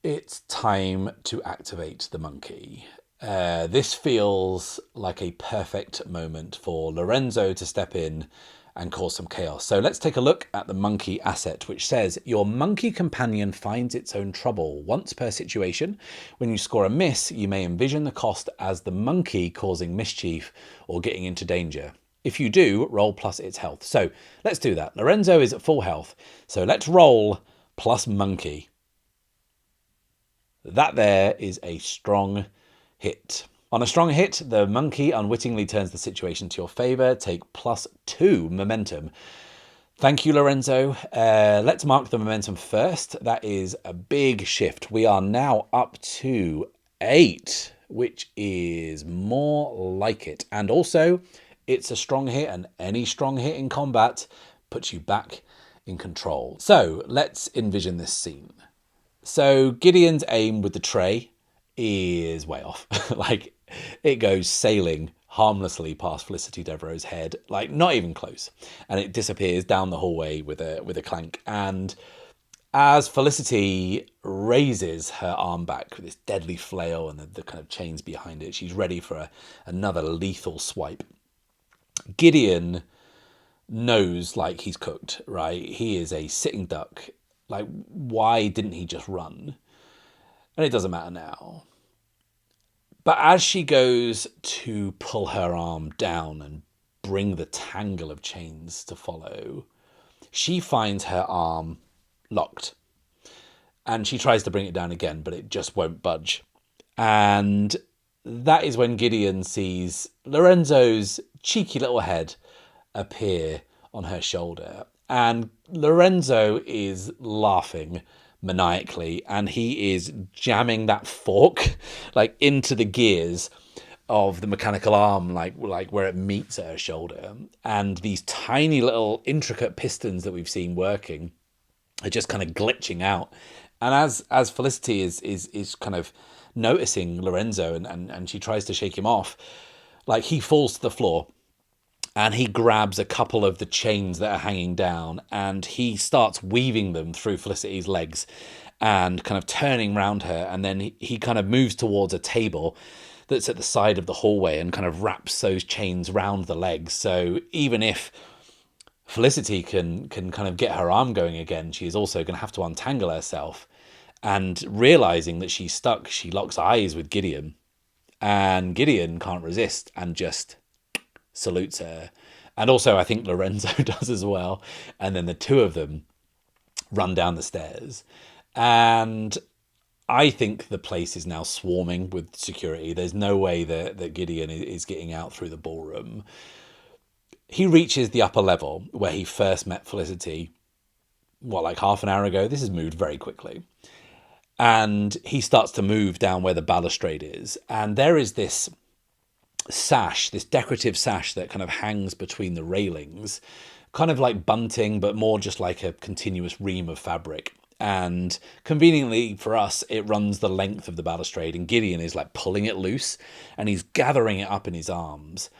It's time to activate the monkey. This feels like a perfect moment for Lorenzo to step in and cause some chaos. So let's take a look at the monkey asset, which says your monkey companion finds its own trouble once per situation. When you score a miss, you may envision the cost as the monkey causing mischief or getting into danger. If you do, roll plus its health. So let's do that. Lorenzo is at full health. So let's roll plus monkey. That there is a strong hit. On a strong hit, the monkey unwittingly turns the situation to your favour. Take +2 momentum. Thank you, Lorenzo. Let's mark the momentum first. That is a big shift. We are now up to 8, which is more like it. And also, it's a strong hit, and any strong hit in combat puts you back in control. So let's envision this scene. So Gideon's aim with the tray is way off. Like, it goes sailing harmlessly past Felicity Devereaux's head, like not even close, and it disappears down the hallway with a clank. And as Felicity raises her arm back with this deadly flail and the kind of chains behind it, she's ready for another lethal swipe. Gideon knows, like, he's cooked, right? He is a sitting duck. Like, why didn't he just run? And it doesn't matter now. But as she goes to pull her arm down and bring the tangle of chains to follow, she finds her arm locked. And she tries to bring it down again, but it just won't budge. And that is when Gideon sees Lorenzo's cheeky little head appear on her shoulder. And Lorenzo is laughing maniacally, and he is jamming that fork like into the gears of the mechanical arm, like where it meets at her shoulder. And these tiny little intricate pistons that we've seen working are just kind of glitching out. And as Felicity is kind of noticing Lorenzo and she tries to shake him off, like, he falls to the floor. And he grabs a couple of the chains that are hanging down and he starts weaving them through Felicity's legs and kind of turning around her. And then he kind of moves towards a table that's at the side of the hallway and kind of wraps those chains round the legs. So even if Felicity can kind of get her arm going again, she is also going to have to untangle herself. And realizing that she's stuck, she locks eyes with Gideon. And Gideon can't resist and just salutes her. And also I think Lorenzo does as well. And then the two of them run down the stairs. And I think the place is now swarming with security. There's no way that Gideon is getting out through the ballroom. He reaches the upper level where he first met Felicity, like half an hour ago? This has moved very quickly. And he starts to move down where the balustrade is. And there is this sash, this decorative sash that kind of hangs between the railings, kind of like bunting, but more just like a continuous ream of fabric. And conveniently for us, it runs the length of the balustrade, and Gideon is like pulling it loose and he's gathering it up in his arms.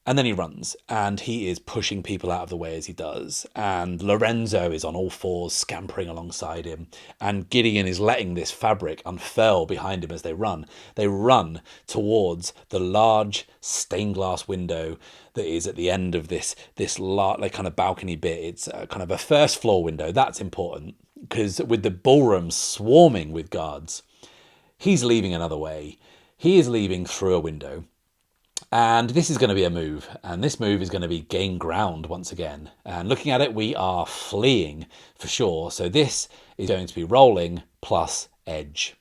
And then he runs, and he is pushing people out of the way as he does. And Lorenzo is on all fours, scampering alongside him. And Gideon is letting this fabric unfurl behind him as they run. They run towards the large stained glass window that is at the end of this like kind of balcony bit. It's kind of a first floor window. That's important, because with the ballroom swarming with guards, he's leaving another way. He is leaving through a window. And this is going to be a move, and this move is going to be gain ground once again. And looking at it, we are fleeing for sure. So this is going to be rolling plus edge.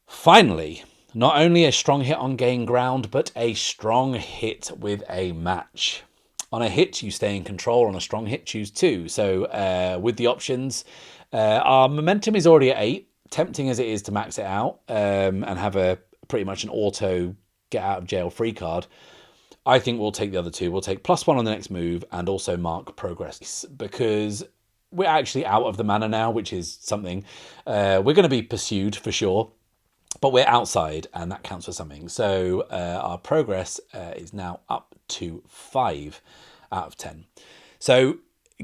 Finally, not only a strong hit on gain ground, but a strong hit with a match. On a hit, you stay in control. On a strong hit, choose 2. So with the options, our momentum is already at 8, tempting as it is to max it out and have a pretty much an auto get out of jail free card. I think we'll take the other 2. We'll take +1 on the next move and also mark progress, because we're actually out of the mana now, which is something. We're going to be pursued for sure, but we're outside, and that counts for something. So our progress is now up to 5 out of 10. So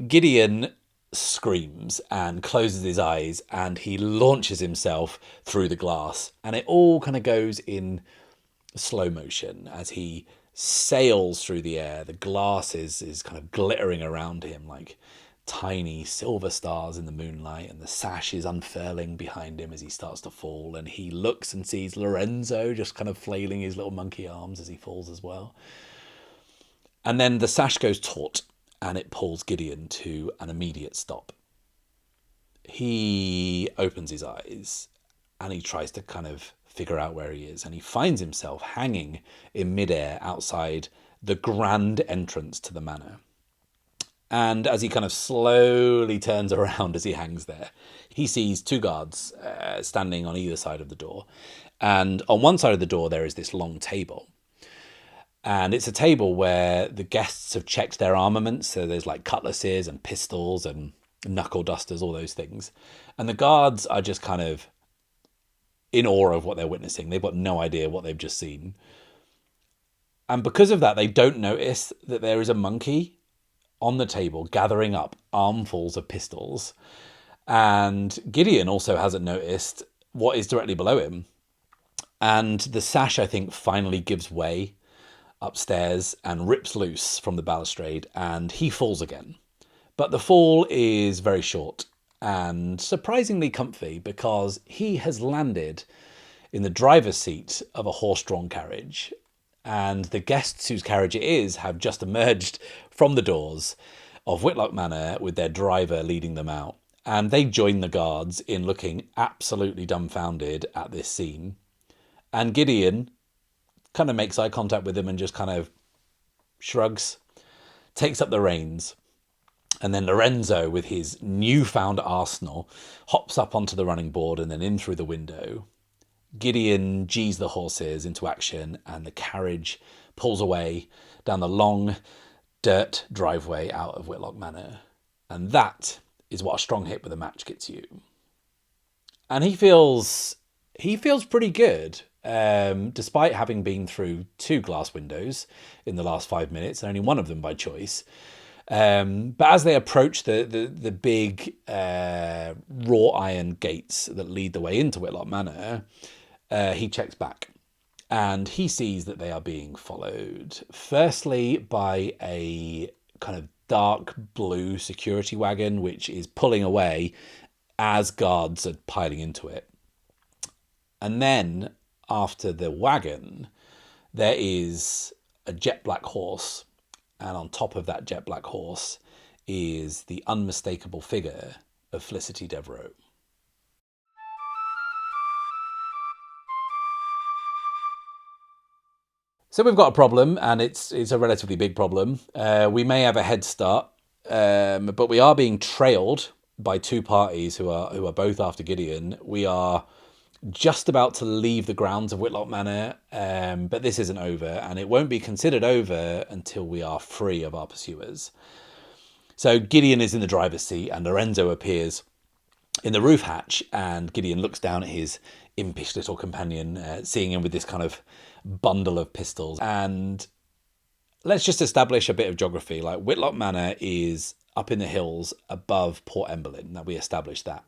Gideon screams and closes his eyes, and he launches himself through the glass, and it all kind of goes in slow motion as he sails through the air. The glass is kind of glittering around him like tiny silver stars in the moonlight, and the sash is unfurling behind him as he starts to fall, and he looks and sees Lorenzo just kind of flailing his little monkey arms as he falls as well. And then the sash goes taut, and it pulls Gideon to an immediate stop. He opens his eyes, and he tries to kind of figure out where he is, and he finds himself hanging in midair outside the grand entrance to the manor. And as he kind of slowly turns around as he hangs there, he sees 2 guards standing on either side of the door. And on one side of the door, there is this long table. And it's a table where the guests have checked their armaments. So there's like cutlasses and pistols and knuckle dusters, all those things. And the guards are just kind of in awe of what they're witnessing. They've got no idea what they've just seen. And because of that, they don't notice that there is a monkey on the table gathering up armfuls of pistols. And Gideon also hasn't noticed what is directly below him. And the sash, I think, finally gives way upstairs and rips loose from the balustrade, and he falls again. But the fall is very short and surprisingly comfy, because he has landed in the driver's seat of a horse-drawn carriage, and the guests whose carriage it is have just emerged from the doors of Whitlock Manor with their driver leading them out, and they join the guards in looking absolutely dumbfounded at this scene. And Gideon kind of makes eye contact with him and just kind of shrugs, takes up the reins. And then Lorenzo, with his newfound arsenal, hops up onto the running board and then in through the window. Gideon G's the horses into action, and the carriage pulls away down the long dirt driveway out of Whitlock Manor. And that is what a strong hit with a match gets you. And he feels pretty good. Despite having been through 2 glass windows in the last 5 minutes, and only one of them by choice. But as they approach the big wrought iron gates that lead the way into Whitlock Manor, he checks back, and he sees that they are being followed. Firstly, by a kind of dark blue security wagon, which is pulling away as guards are piling into it. And then, after the wagon, there is a jet black horse, and on top of that jet black horse is the unmistakable figure of Felicity Devereaux. So we've got a problem, and it's a relatively big problem. We may have a head start, but we are being trailed by 2 parties who are both after Gideon. We are just about to leave the grounds of Whitlock Manor, but this isn't over, and it won't be considered over until we are free of our pursuers. So Gideon is in the driver's seat, and Lorenzo appears in the roof hatch, and Gideon looks down at his impish little companion, seeing him with this kind of bundle of pistols. And let's just establish a bit of geography. Like, Whitlock Manor is up in the hills above Port Emberlin. That we established that.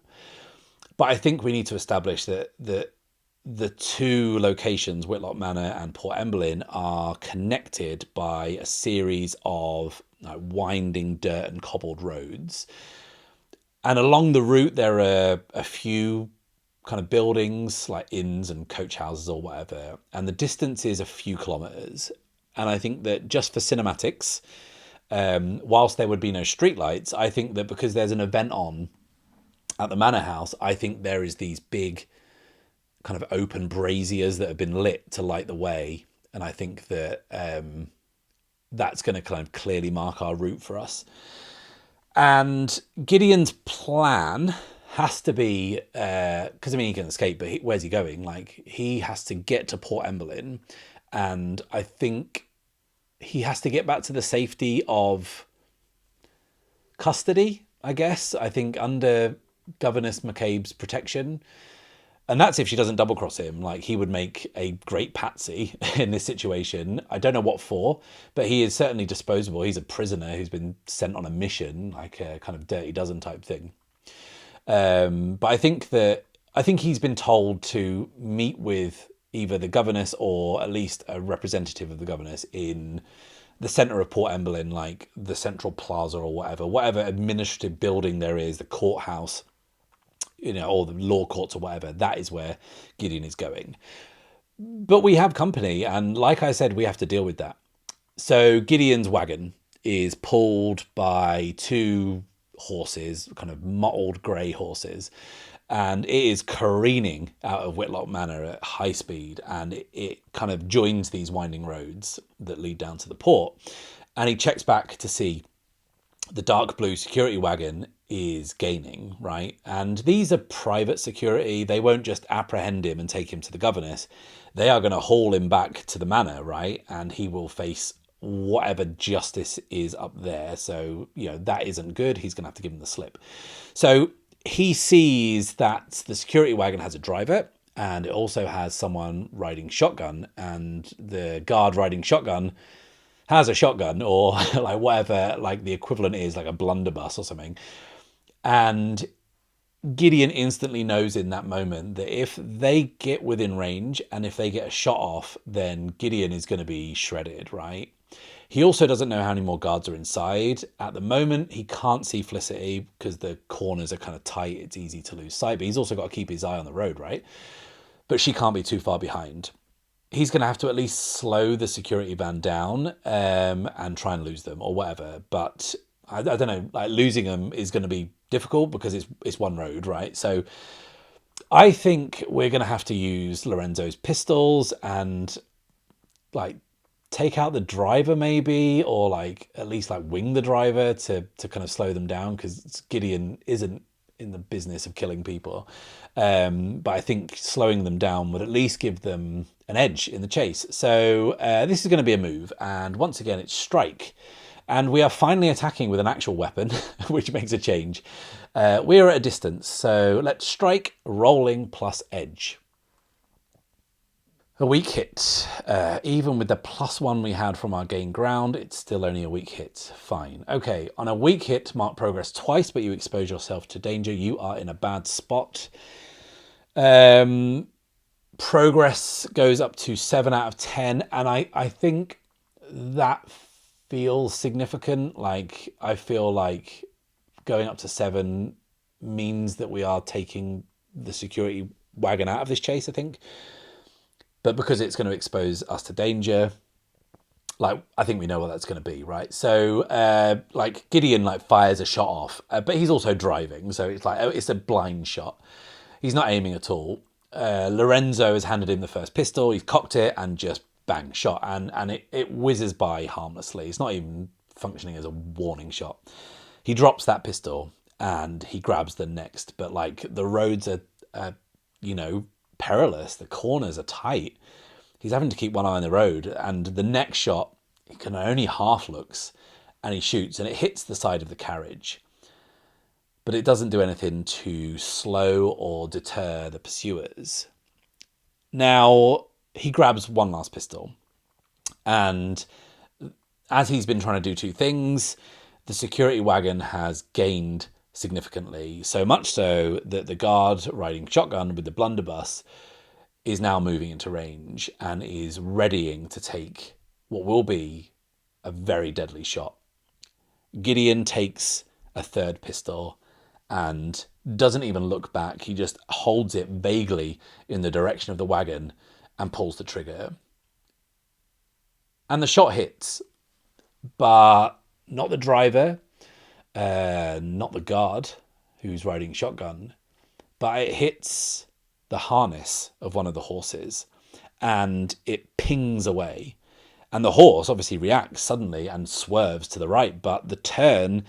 But I think we need to establish that the two locations, Whitlock Manor and Port Emberlin, are connected by a series of winding dirt and cobbled roads. And along the route, there are a few kind of buildings like inns and coach houses or whatever. And the distance is a few kilometres. And I think that just for cinematics, whilst there would be no streetlights, I think that because there's an event on at the manor house, I think there is these big kind of open braziers that have been lit to light the way. And I think that that's going to kind of clearly mark our route for us. And Gideon's plan has to be, because I mean, he can escape, but where's he going? Like, he has to get to Port Emberlin, and I think he has to get back to the safety of custody, I guess. I think under Governess McCabe's protection. And that's if she doesn't double cross him. Like, he would make a great patsy in this situation. I don't know what for, but he is certainly disposable. He's a prisoner who's been sent on a mission, like a kind of Dirty Dozen type thing. But I think he's been told to meet with either the governess or at least a representative of the governess in the centre of Port Emberlin, like the Central Plaza or whatever administrative building there is, the courthouse, or the law courts or whatever. That is where Gideon is going. But we have company, and like I said, we have to deal with that. So Gideon's wagon is pulled by two horses, kind of mottled grey horses, and it is careening out of Whitlock Manor at high speed, and it kind of joins these winding roads that lead down to the port. And he checks back to see the dark blue security wagon is gaining, right? And these are private security. They won't just apprehend him and take him to the governess. They are going to haul him back to the manor, right? And he will face whatever justice is up there. So, that isn't good. He's going to have to give him the slip. So he sees that the security wagon has a driver, and it also has someone riding shotgun, and the guard riding shotgun has a shotgun, or like whatever, like the equivalent is, like a blunderbuss or something. And Gideon instantly knows in that moment that if they get within range and if they get a shot off, then Gideon is going to be shredded, right? He also doesn't know how many more guards are inside. At the moment, he can't see Felicity because the corners are kind of tight. It's easy to lose sight, but he's also got to keep his eye on the road, right? But she can't be too far behind. He's going to have to at least slow the security van down and try and lose them or whatever. But I don't know, like, losing them is going to be difficult because it's one road, right? So I think we're going to have to use Lorenzo's pistols and like take out the driver maybe, or like at least like wing the driver to kind of slow them down, because Gideon isn't in the business of killing people. But I think slowing them down would at least give them an edge in the chase. So this is going to be a move, and once again it's strike. And we are finally attacking with an actual weapon, which makes a change. We are at a distance, so let's strike, rolling plus edge. A weak hit. Even with the +1 we had from our gain ground, it's still only a weak hit. Fine. Okay, on a weak hit, mark progress twice, but you expose yourself to danger. You are in a bad spot. Progress goes up to 7 out of 10, and I think that feels significant. Like, I feel like going up to 7 means that we are taking the security wagon out of this chase, I think. But because it's going to expose us to danger, like, I think we know what that's going to be, right? So, like, Gideon, like, fires a shot off, but he's also driving, so it's like, it's a blind shot. He's not aiming at all. Lorenzo has handed him the first pistol, he's cocked it, and just bang, shot, and it whizzes by harmlessly. It's not even functioning as a warning shot. He drops that pistol, and he grabs the next, but, like, the roads are perilous. The corners are tight. He's having to keep one eye on the road, and the next shot, he can only half looks, and he shoots, and it hits the side of the carriage. But it doesn't do anything to slow or deter the pursuers. Now, he grabs one last pistol, and as he's been trying to do two things, the security wagon has gained significantly, so much so that the guard riding shotgun with the blunderbuss is now moving into range and is readying to take what will be a very deadly shot. Gideon takes a third pistol and doesn't even look back. He just holds it vaguely in the direction of the wagon and pulls the trigger. And the shot hits, but not the driver, not the guard who's riding shotgun, but it hits the harness of one of the horses and it pings away. And the horse obviously reacts suddenly and swerves to the right, but the turn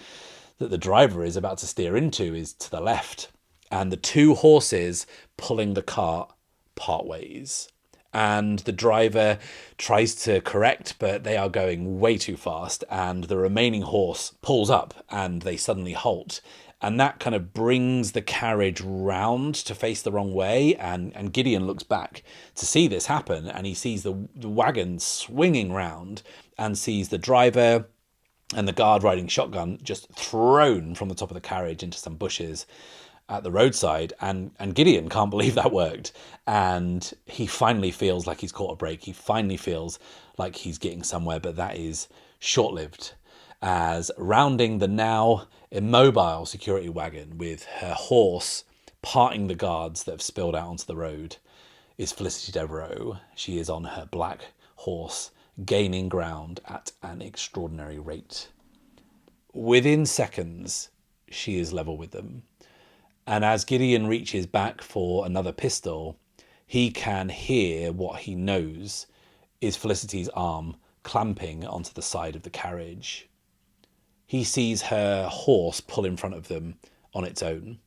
that the driver is about to steer into is to the left. And the two horses pulling the cart part ways. And the driver tries to correct, but they are going way too fast. And the remaining horse pulls up and they suddenly halt. And that kind of brings the carriage round to face the wrong way. And Gideon looks back to see this happen. And he sees the wagon swinging round and sees the driver and the guard riding shotgun just thrown from the top of the carriage into some bushes at the roadside. And Gideon can't believe that worked. And he finally feels like he's caught a break. He finally feels like he's getting somewhere, but that is short-lived, as rounding the now immobile security wagon with her horse parting the guards that have spilled out onto the road is Felicity Devereaux. She is on her black horse, gaining ground at an extraordinary rate. Within seconds, she is level with them. And as Gideon reaches back for another pistol, he can hear what he knows is Felicity's arm clamping onto the side of the carriage. He sees her horse pull in front of them on its own,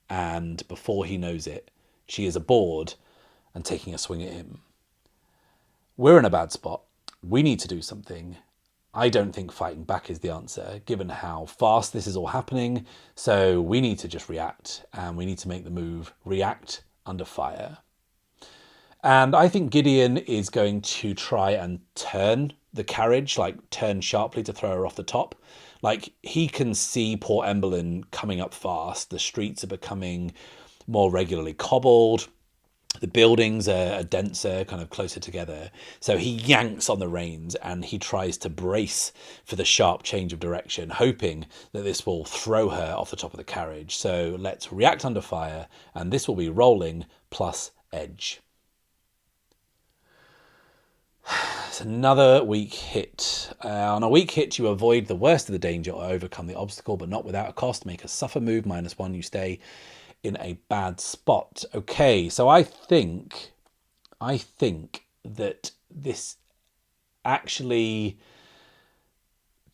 and before he knows it, she is aboard and taking a swing at him. We're in a bad spot. We need to do something. I don't think fighting back is the answer, given how fast this is all happening, so we need to just react, and we need to make the move, react under fire. And I think Gideon is going to try and turn the carriage, like turn sharply to throw her off the top. Like, he can see Port Emberlyn coming up fast. The streets are becoming more regularly cobbled. The buildings are denser, kind of closer together. So he yanks on the reins and he tries to brace for the sharp change of direction, hoping that this will throw her off the top of the carriage. So let's react under fire, and this will be rolling plus edge. It's another weak hit. On a weak hit, you avoid the worst of the danger or overcome the obstacle, but not without a cost. Make a suffer move, -1. You stay in a bad spot. Okay, so I think that this actually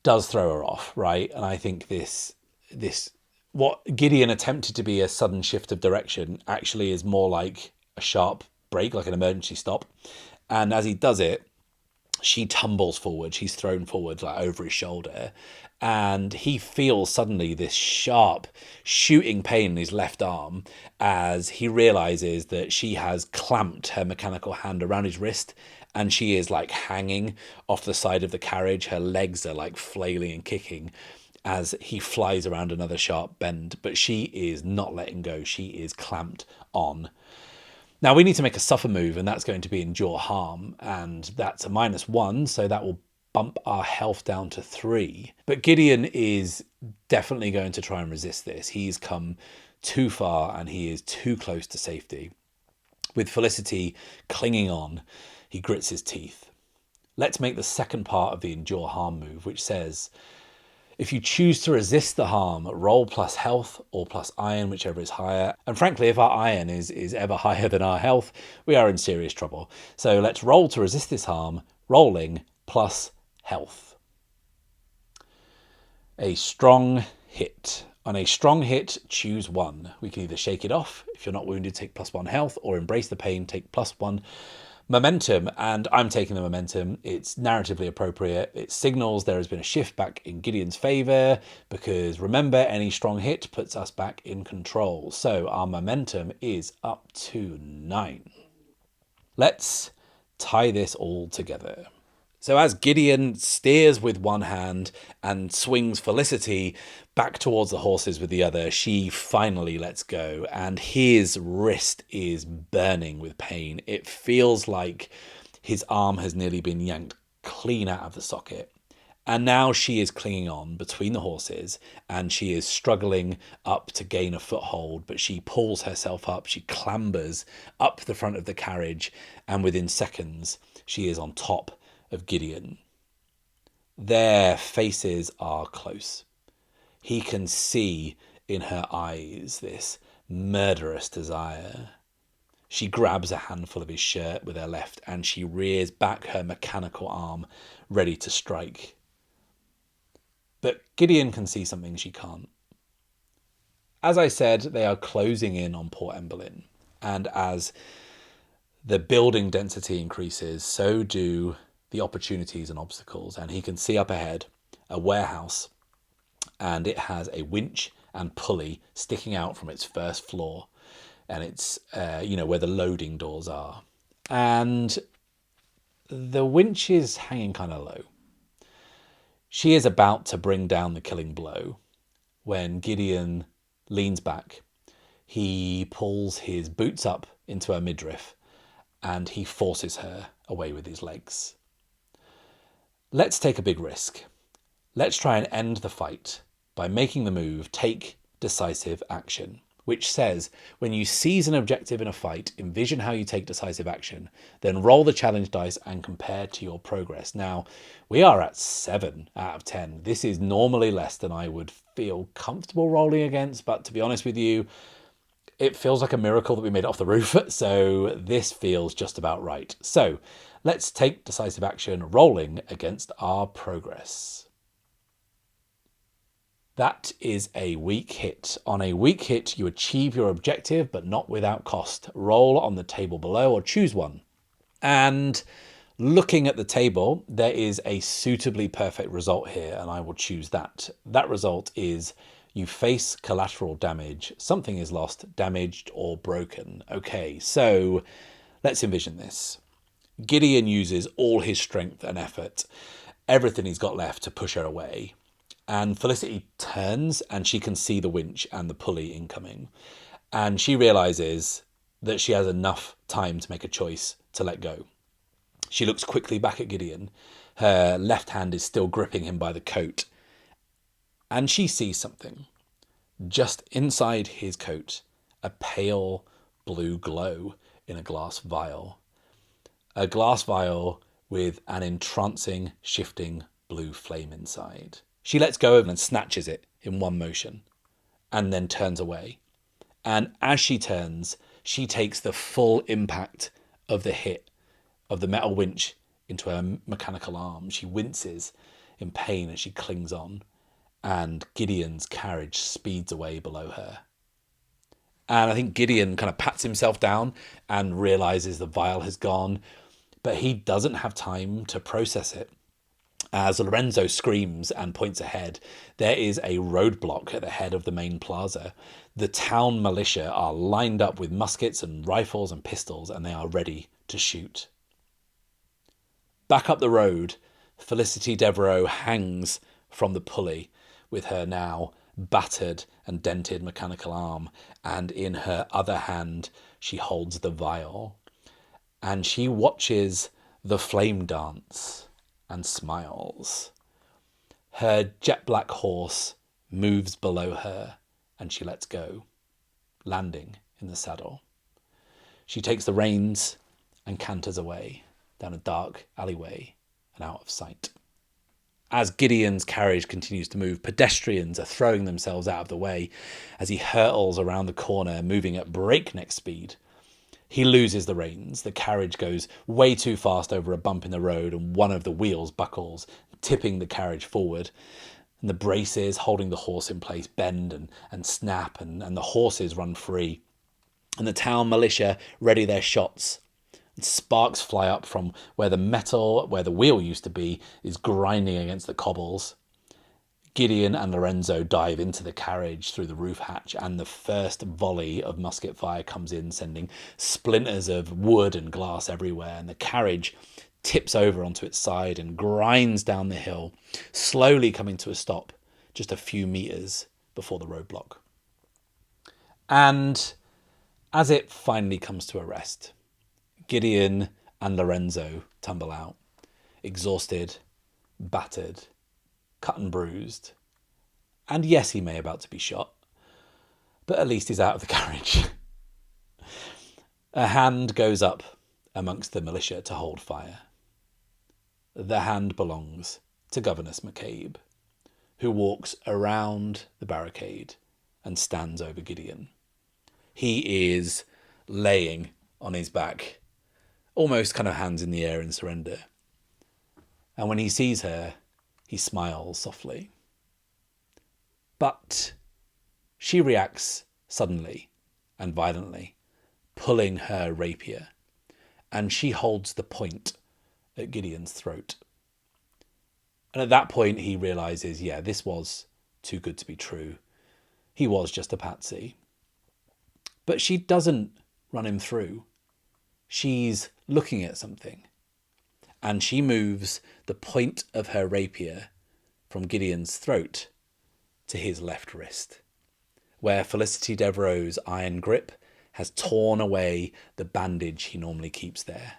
does throw her off, right? And I think this what Gideon attempted to be a sudden shift of direction actually is more like a sharp break, like an emergency stop. And as he does it, she tumbles forward. She's thrown forward, like over his shoulder. And he feels suddenly this sharp shooting pain in his left arm as he realizes that she has clamped her mechanical hand around his wrist and she is like hanging off the side of the carriage. Her legs are like flailing and kicking as he flies around another sharp bend, but she is not letting go. She is clamped on. Now we need to make a suffer move, and that's going to be endure harm, and that's a -1, so that will bump our health down to 3. But Gideon is definitely going to try and resist this. He's come too far and he is too close to safety. With Felicity clinging on, he grits his teeth. Let's make the second part of the endure harm move, which says, if you choose to resist the harm, roll plus health or plus iron, whichever is higher. And frankly, if our iron is ever higher than our health, we are in serious trouble. So let's roll to resist this harm, rolling plus health. A strong hit. On a strong hit, choose 1. We can either shake it off. If you're not wounded, take +1 health, or embrace the pain, take +1 momentum. And I'm taking the momentum. It's narratively appropriate. It signals there has been a shift back in Gideon's favour, because remember, any strong hit puts us back in control. So our momentum is up to 9. Let's tie this all together. So as Gideon steers with one hand and swings Felicity back towards the horses with the other, she finally lets go, and his wrist is burning with pain. It feels like his arm has nearly been yanked clean out of the socket. And now she is clinging on between the horses, and she is struggling up to gain a foothold, but she pulls herself up. She clambers up the front of the carriage, and within seconds, she is on top of Gideon. Their faces are close. He can see in her eyes this murderous desire. She grabs a handful of his shirt with her left, and she rears back her mechanical arm, ready to strike. But Gideon can see something she can't. As I said, they are closing in on Port Emberlin, and as the building density increases, so do the opportunities and obstacles. And he can see up ahead a warehouse, and it has a winch and pulley sticking out from its first floor, and it's where the loading doors are, and the winch is hanging kind of low. She is about to bring down the killing blow when Gideon leans back. He pulls his boots up into her midriff, and he forces her away with his legs. Let's take a big risk. Let's try and end the fight by making the move, take decisive action, which says when you seize an objective in a fight, envision how you take decisive action, then roll the challenge dice and compare to your progress. Now, we are at 7 out of 10. This is normally less than I would feel comfortable rolling against, but to be honest with you, it feels like a miracle that we made it off the roof, so this feels just about right. So let's take decisive action, rolling against our progress. That is a weak hit. On a weak hit, you achieve your objective, but not without cost. Roll on the table below or choose one. And looking at the table, there is a suitably perfect result here, and I will choose that. That result is you face collateral damage. Something is lost, damaged, or broken. Okay, so let's envision this. Gideon uses all his strength and effort, everything he's got left, to push her away. And Felicity turns and she can see the winch and the pulley incoming. And she realizes that she has enough time to make a choice to let go. She looks quickly back at Gideon. Her left hand is still gripping him by the coat. And she sees something. Just inside his coat, a pale blue glow in a glass vial. A glass vial with an entrancing, shifting blue flame inside. She lets go of it and snatches it in one motion and then turns away. And as she turns, she takes the full impact of the hit of the metal winch into her mechanical arm. She winces in pain as she clings on, and Gideon's carriage speeds away below her. And I think Gideon kind of pats himself down and realizes the vial has gone, but he doesn't have time to process it. As Lorenzo screams and points ahead, there is a roadblock at the head of the main plaza. The town militia are lined up with muskets and rifles and pistols, and they are ready to shoot. Back up the road, Felicity Devereaux hangs from the pulley with her now battered and dented mechanical arm, and in her other hand she holds the vial. And she watches the flame dance and smiles. Her jet black horse moves below her, and she lets go, landing in the saddle. She takes the reins and canters away down a dark alleyway and out of sight. As Gideon's carriage continues to move, pedestrians are throwing themselves out of the way as he hurtles around the corner, moving at breakneck speed. He loses the reins. The carriage goes way too fast over a bump in the road, and one of the wheels buckles, tipping the carriage forward. And the braces holding the horse in place bend and snap, and the horses run free. And the town militia ready their shots. And sparks fly up from where the wheel used to be, is grinding against the cobbles. Gideon and Lorenzo dive into the carriage through the roof hatch, and the first volley of musket fire comes in, sending splinters of wood and glass everywhere, and the carriage tips over onto its side and grinds down the hill, slowly coming to a stop just a few meters before the roadblock. And as it finally comes to a rest, Gideon and Lorenzo tumble out, exhausted, battered, cut and bruised. And yes, he may about to be shot, but at least he's out of the carriage. A hand goes up amongst the militia to hold fire. The hand belongs to Governess McCabe, who walks around the barricade and stands over Gideon. He is laying on his back, almost kind of hands in the air in surrender. And when he sees her, he smiles softly. But she reacts suddenly and violently, pulling her rapier, and she holds the point at Gideon's throat. And at that point, he realizes, yeah, this was too good to be true. He was just a patsy. But she doesn't run him through. She's looking at something. And she moves the point of her rapier from Gideon's throat to his left wrist, where Felicity Devereaux's iron grip has torn away the bandage he normally keeps there.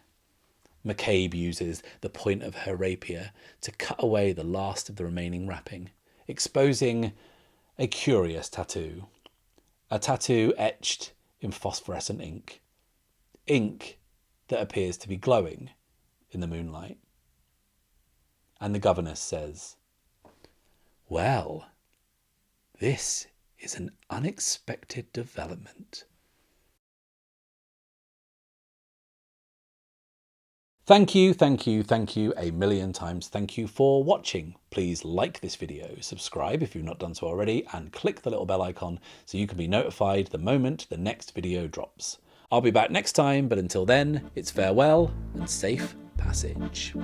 McCabe uses the point of her rapier to cut away the last of the remaining wrapping, exposing a curious tattoo. A tattoo etched in phosphorescent ink. Ink that appears to be glowing in the moonlight. And the governess says, "Well, this is an unexpected development." Thank you a million times. Thank you for watching. Please like this video, subscribe if you've not done so already, and click the little bell icon so you can be notified the moment the next video drops. I'll be back next time, but until then, it's farewell and safe passage.